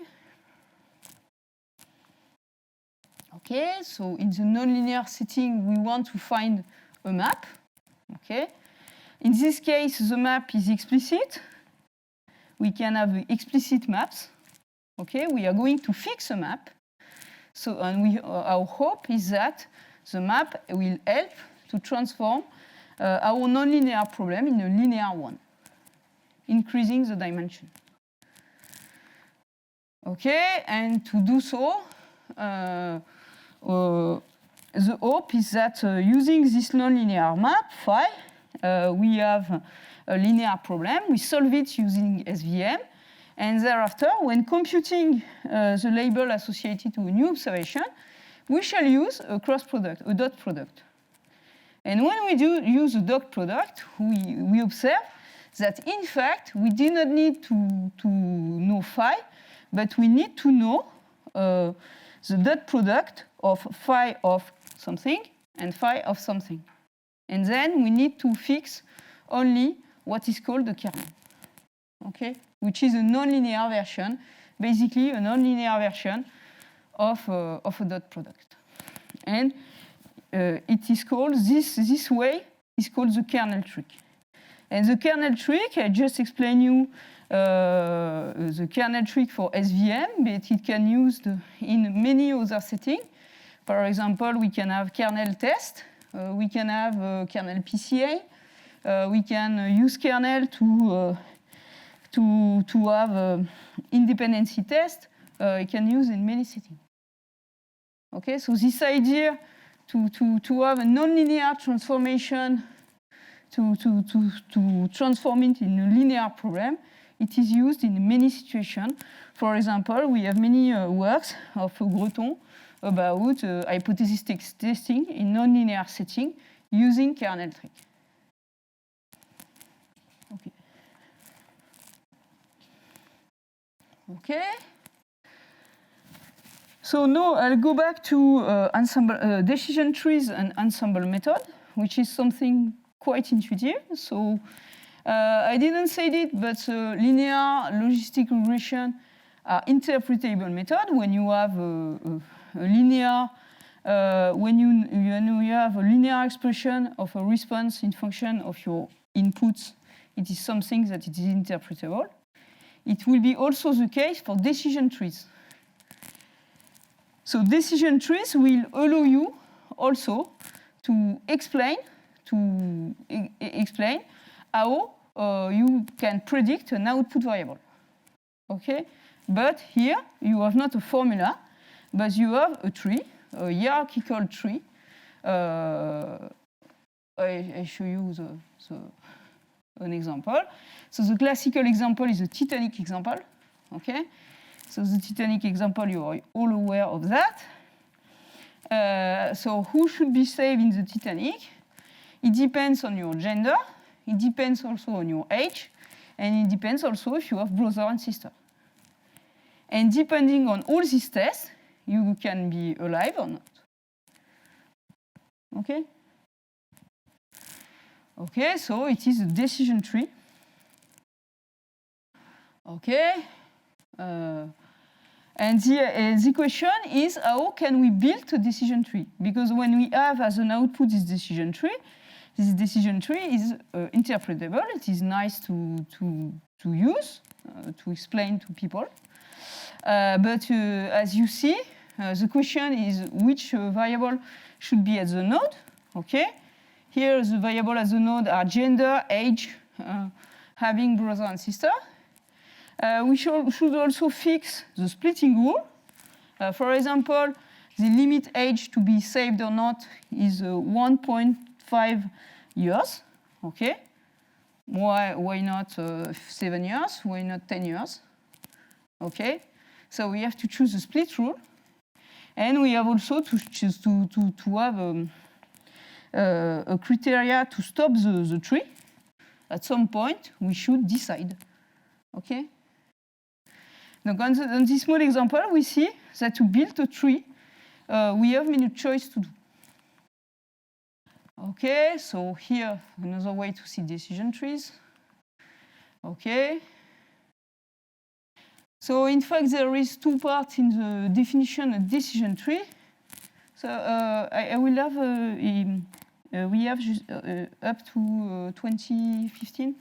Okay, so in the nonlinear setting, we want to find a map. Okay, in this case, the map is explicit. We can have explicit maps. Okay, we are going to fix a map. So, and our hope is that the map will help to transform our nonlinear problem in a linear one, increasing the dimension. Okay, and to do so, the hope is that using this nonlinear map, phi, we have a linear problem. We solve it using SVM. And thereafter, when computing the label associated to a new observation, we shall use a cross product, a dot product. And when we do use a dot product, we observe that, in fact, we do not need to know phi, but we need to know the dot product of phi of something and phi of something. And then we need to fix only what is called the kernel, okay? Which is a nonlinear version, basically a nonlinear version of a dot product. And it is called, this way is called the kernel trick. And the kernel trick, I just explained you the kernel trick for SVM, but it can be used in many other settings. For example, we can have kernel test, we can have kernel PCA, we can use kernel to have independency test. You can use in many settings. Okay, so this idea to have a nonlinear transformation to transform it in a linear problem, it is used in many situations. For example, we have many works of Breton about hypothesis testing in nonlinear setting using kernel trick. Okay. Okay. So now I'll go back to decision trees and ensemble method, which is something quite intuitive. So I didn't say it, but linear logistic regression are interpretable method when you have a linear when you have a linear expression of a response in function of your inputs. It is something that it is interpretable. It will be also the case for decision trees. So decision trees will allow you also to explain how you can predict an output variable. Okay, but here you have not a formula, but you have a tree, a hierarchical tree. I show you an example. So the classical example is a Titanic example. Okay, so the Titanic example, you are all aware of that. So who should be saved in the Titanic? It depends on your gender. It depends also on your age, and it depends also if you have brother and sister. And depending on all these tests, you can be alive or not. Okay? Okay, so it is a decision tree. Okay? And the question is, how can we build a decision tree? Because when we have as an output this decision tree is interpretable. It is nice to use, to explain to people. But as you see, the question is which variable should be at the node. Okay, here the variable at the node are gender, age, having brother and sister. We should also fix the splitting rule. For example, the limit age to be saved or not is 1.5 years. Okay, why not 7 years? Why not 10 years? Okay, so we have to choose the split rule, and we have also to choose to have a criteria to stop the tree. At some point, we should decide. Okay. Now, on this small example, we see that to build a tree, we have many choices to do. Okay, so here another way to see decision trees. Okay. So in fact, there is two parts in the definition of decision tree. So I will have we have up to 2015.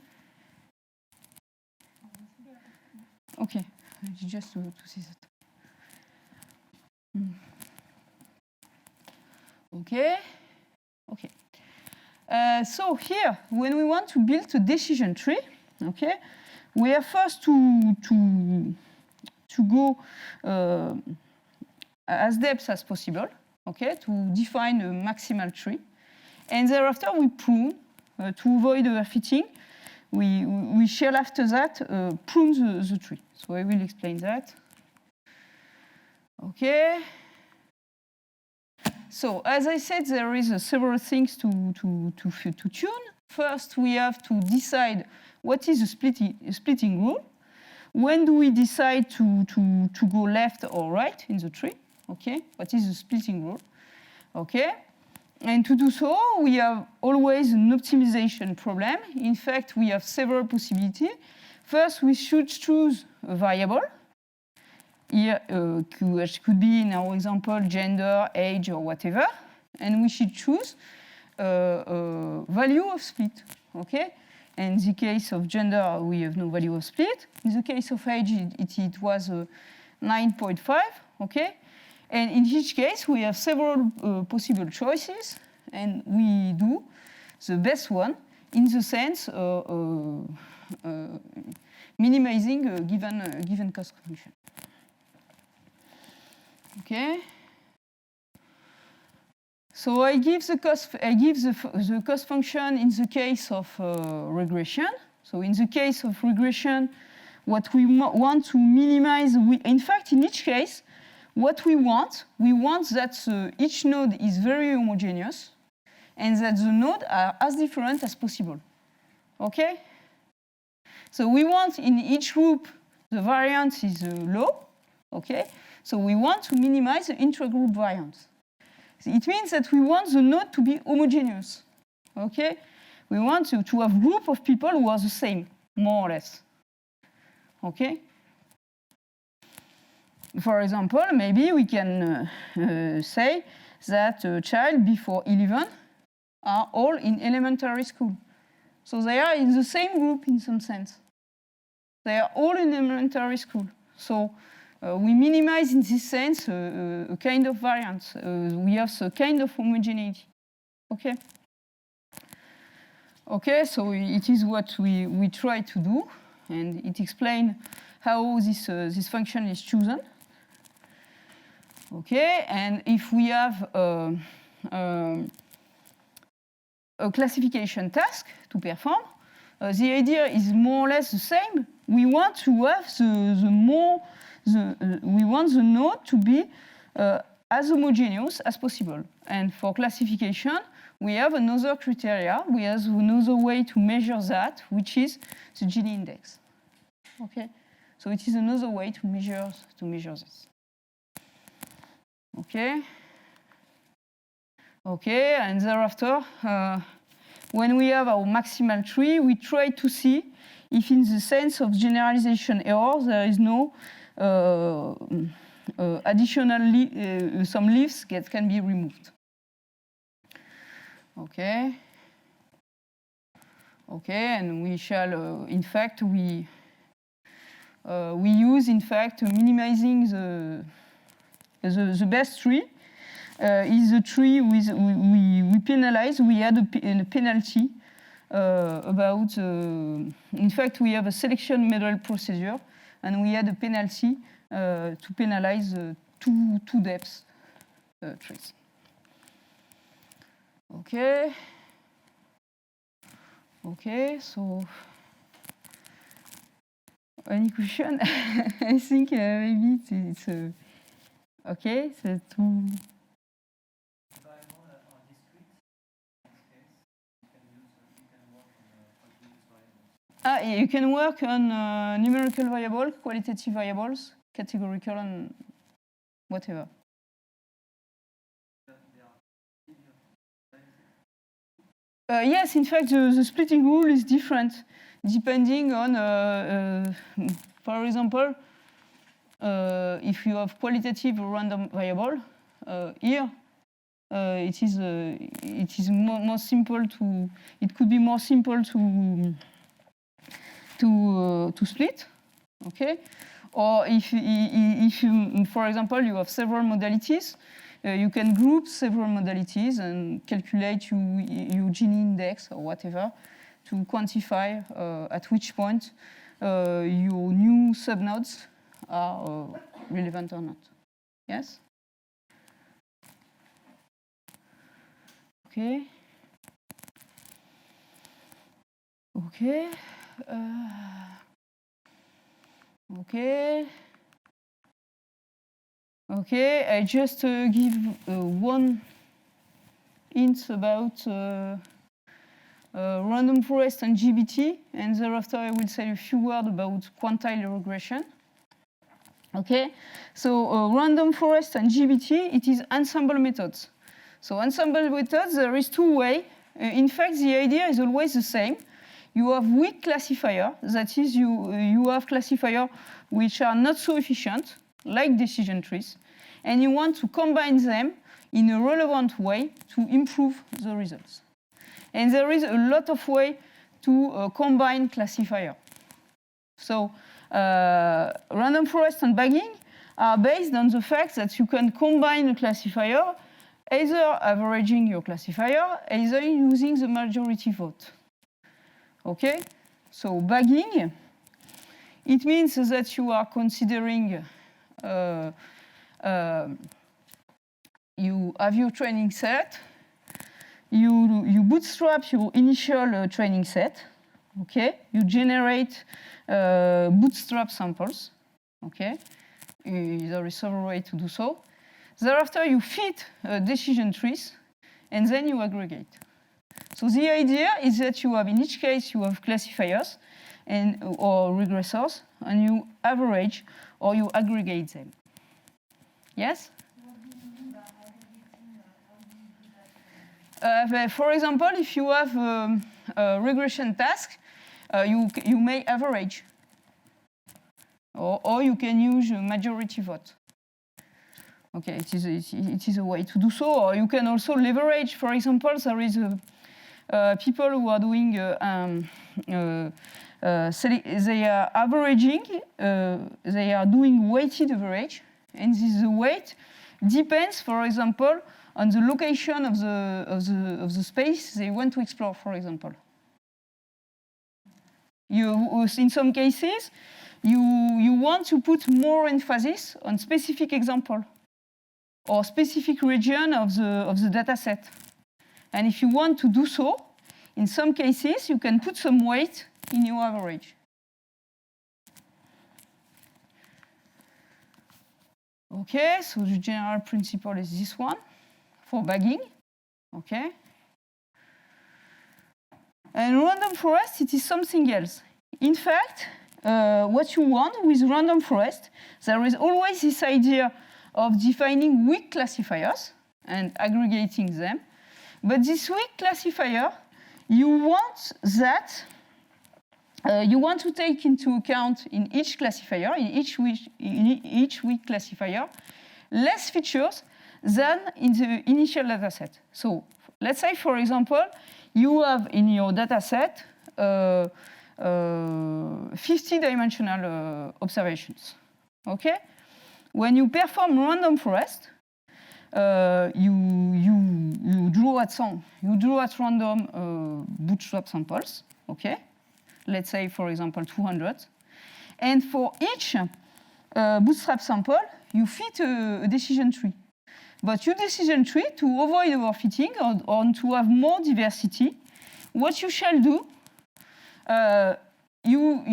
Okay, just to see that. Okay, okay. So here, when we want to build a decision tree, okay, we have first to go as depth as possible, okay, to define a maximal tree, and thereafter we prune to avoid overfitting. We shall after that prune the tree. So I will explain that. Okay. So as I said, there is several things to tune. First, we have to decide what is a splitting rule. When do we decide to go left or right in the tree? Okay, what is the splitting rule? Okay, and to do so, we have always an optimization problem. In fact, we have several possibilities. First, we should choose a variable. Here, which could be, in our example, gender, age, or whatever. And we should choose a value of split. Okay? In the case of gender, we have no value of split. In the case of age, it was 9.5. Okay? And in each case, we have several possible choices, and we do the best one in the sense minimizing a given cost function. Okay. So I give the cost function in the case of regression. So in the case of regression, what we want to minimize, in fact, in each case, what we want that each node is very homogeneous and that the nodes are as different as possible. Okay? So we want in each group the variance is low. Okay? So we want to minimize the intragroup variance. It means that we want the node to be homogeneous. Okay? We want to have a group of people who are the same, more or less. Okay? For example, maybe we can say that a child before 11 are all in elementary school. So they are in the same group in some sense. They are all in elementary school. So we minimize in this sense a kind of variance. We have a kind of homogeneity. Okay? Okay, so it is what we try to do, and it explains how this function is chosen. Okay, and if we have a classification task to perform, the idea is more or less the same. We want to have we want the node to be as homogeneous as possible. And for classification, we have another criteria. We have another way to measure that, which is the Gini index. Okay, so it is another way to measure this. Okay. Okay, and thereafter, when we have our maximal tree, we try to see if in the sense of generalization error, there is no additional some leaves that can be removed. Okay. Okay, and we shall, in fact, we use, in fact, minimizing the best tree is the tree we penalize. We add a penalty about, in fact, we have a selection model procedure, and we add a penalty to penalize two depth trees. Okay. Okay, so Any question? I think maybe it's okay. So to you can work on numerical variable, qualitative variables, categorical, and whatever. Yes, in fact, the splitting rule is different depending on, for example, if you have qualitative or random variable, here it is more simple to. It could be more simple to split, okay? Or if you, for example, you have several modalities, you can group several modalities and calculate your Gini index or whatever to quantify at which point your new subnodes are relevant or not. Yes? Okay. Okay. Okay. Okay, I just give one hint about random forest and GBT, and thereafter I will say a few words about quantile regression. Okay, so random forest and GBT, it is ensemble methods. So ensemble methods, there is two ways. In fact, the idea is always the same. You have weak classifier, that is, you have classifier which are not so efficient, like decision trees, and you want to combine them in a relevant way to improve the results. And there is a lot of way to combine classifier. So random forest and bagging are based on the fact that you can combine a classifier, either averaging your classifier, either using the majority vote. Okay? So bagging, it means that you are considering you have your training set, you bootstrap your initial training set, okay? You generate bootstrap samples, okay? There is several ways to do so. Thereafter, you fit decision trees, and then you aggregate. So the idea is that you have, in each case, you have classifiers or regressors, and you average or you aggregate them. Yes? What do you mean by aggregating? How do you do that? For example, if you have a regression task, you may average, or you can use a majority vote. Okay, it is a way to do so, or you can also leverage. For example, there is people who are doing they are averaging, they are doing weighted average, and this weight depends, for example, on the location of the space they want to explore, for example. In some cases, you want to put more emphasis on specific example or specific region of the data set. And if you want to do so, in some cases, you can put some weight in your average. Okay, so the general principle is this one for bagging. Okay. And random forest, it is something else. In fact, what you want with random forest, there is always this idea of defining weak classifiers and aggregating them. But this weak classifier, you want that you want to take into account in each classifier, in each weak classifier, less features than in the initial data set. So let's say, for example, you have in your data set 50-dimensional observations. Okay? When you perform random forest, you draw at random bootstrap samples. Okay? Let's say, for example, 200. And for each bootstrap sample, you fit a decision tree. But your decision tree, to avoid overfitting or to have more diversity, what you shall do, you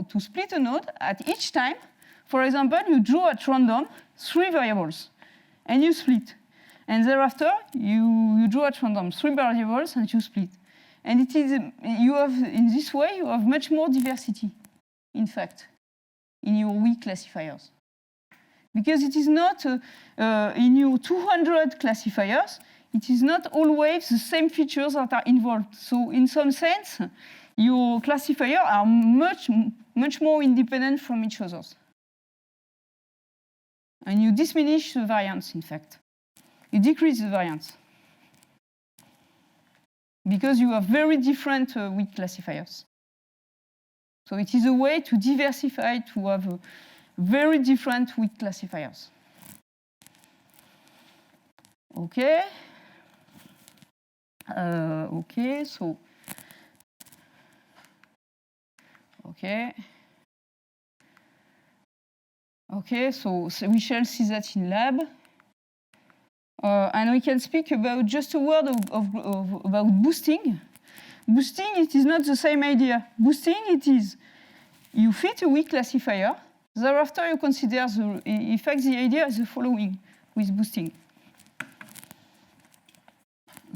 to split a node, at each time, for example, you draw at random 3 variables, and you split. And thereafter, you draw at random 3 variables, and you split. And it is, in this way, you have much more diversity, in fact, in your weak classifiers. Because it is not, in your 200 classifiers, it is not always the same features that are involved. So in some sense, your classifiers are much more independent from each other. And you diminish the variance, in fact. You decrease the variance. Because you have very different weak classifiers. So it is a way to diversify, to have very different weak classifiers. Okay. Okay, so. Okay. Okay, so we shall see that in lab. And we can speak about just a word about boosting. Boosting, it is not the same idea. Boosting, it is you fit a weak classifier. Thereafter, you consider in fact, the idea is the following with boosting.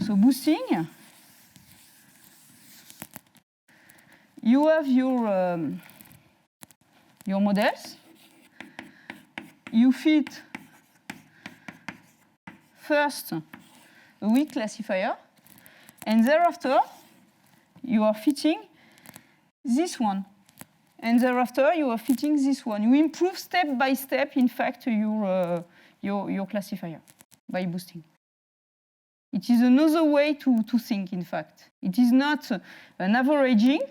So boosting, you have your models. You fit first a weak classifier, and thereafter you are fitting this one, and thereafter you are fitting this one. You improve step by step, in fact, your classifier by boosting. It is another way to think, in fact. It is not an averaging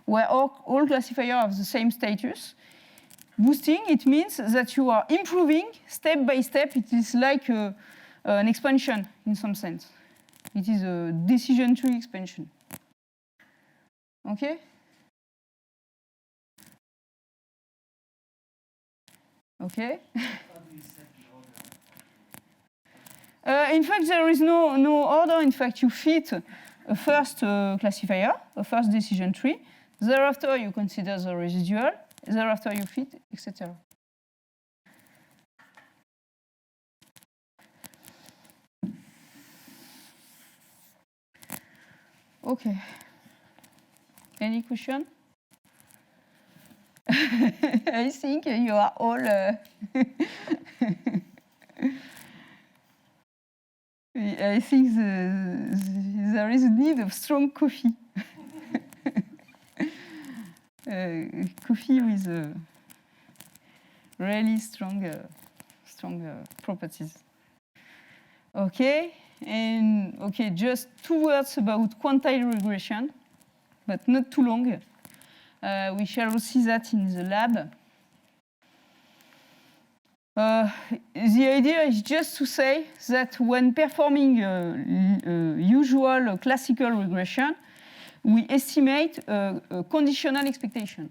where all classifiers have the same status. Boosting, it means that you are improving step by step. It is like an expansion in some sense. It is a decision tree expansion. Okay? Okay? In fact, there is no order. In fact, you fit a first classifier, a first decision tree. Thereafter, you consider the residual. Thereafter, you fit, etc. Okay. Any question? I think you are all. I think there is a need of strong coffee. Coffee with really strong properties. Okay, and okay, just 2 words about quantile regression, but not too long. We shall see that in the lab. The idea is just to say that when performing usual classical regression, we estimate a conditional expectation.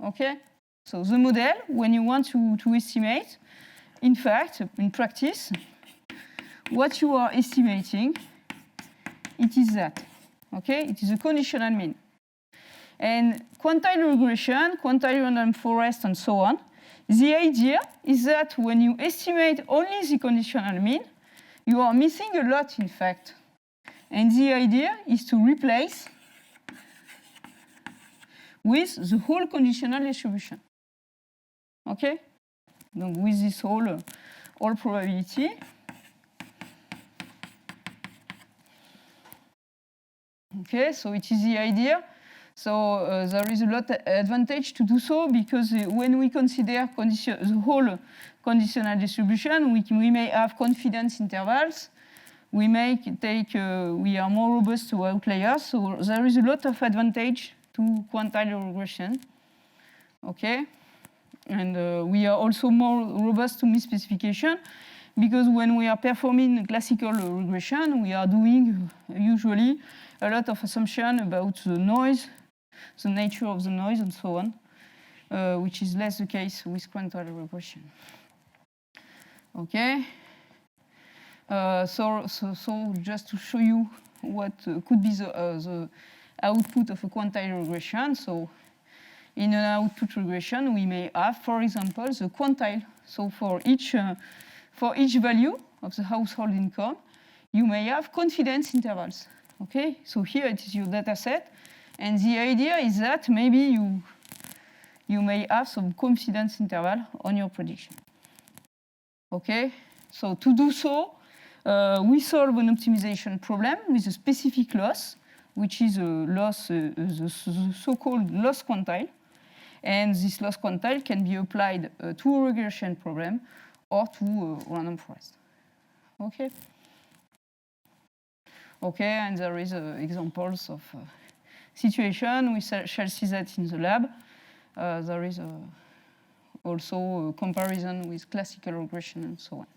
Okay? So the model, when you want to estimate, in fact, in practice, what you are estimating, it is that. Okay? It is a conditional mean. And quantile regression, quantile random forest, and so on, the idea is that when you estimate only the conditional mean, you are missing a lot, in fact. And the idea is to replace with the whole conditional distribution. Okay? Donc with this whole probability. Okay, so it is the idea. So there is a lot of advantage to do so, because when we consider the whole conditional distribution, we may have confidence intervals. We may we are more robust to outliers. So there is a lot of advantage to quantile regression. Okay, and we are also more robust to misspecification, because when we are performing classical regression, we are doing usually a lot of assumption about the noise, the nature of the noise, and so on, which is less the case with quantile regression. Okay. So just to show you what could be the output of a quantile regression. So in an output regression, we may have, for example, the quantile. So for each value of the household income, you may have confidence intervals. Okay, so here it is your data set, and the idea is that maybe you may have some confidence interval on your prediction. Okay, so to do so, we solve an optimization problem with a specific loss, which is a loss, the so-called loss quantile. And this loss quantile can be applied to a regression problem or to random forest. Okay. Okay, and there is examples of situation. We shall see that in the lab. There is also a comparison with classical regression and so on.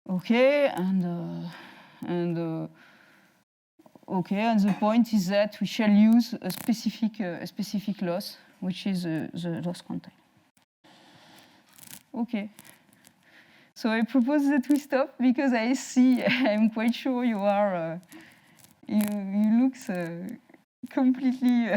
Okay, and the point is that we shall use a specific loss, which is the loss quantile. Okay. So I propose that we stop because I see, I'm quite sure you are, you look completely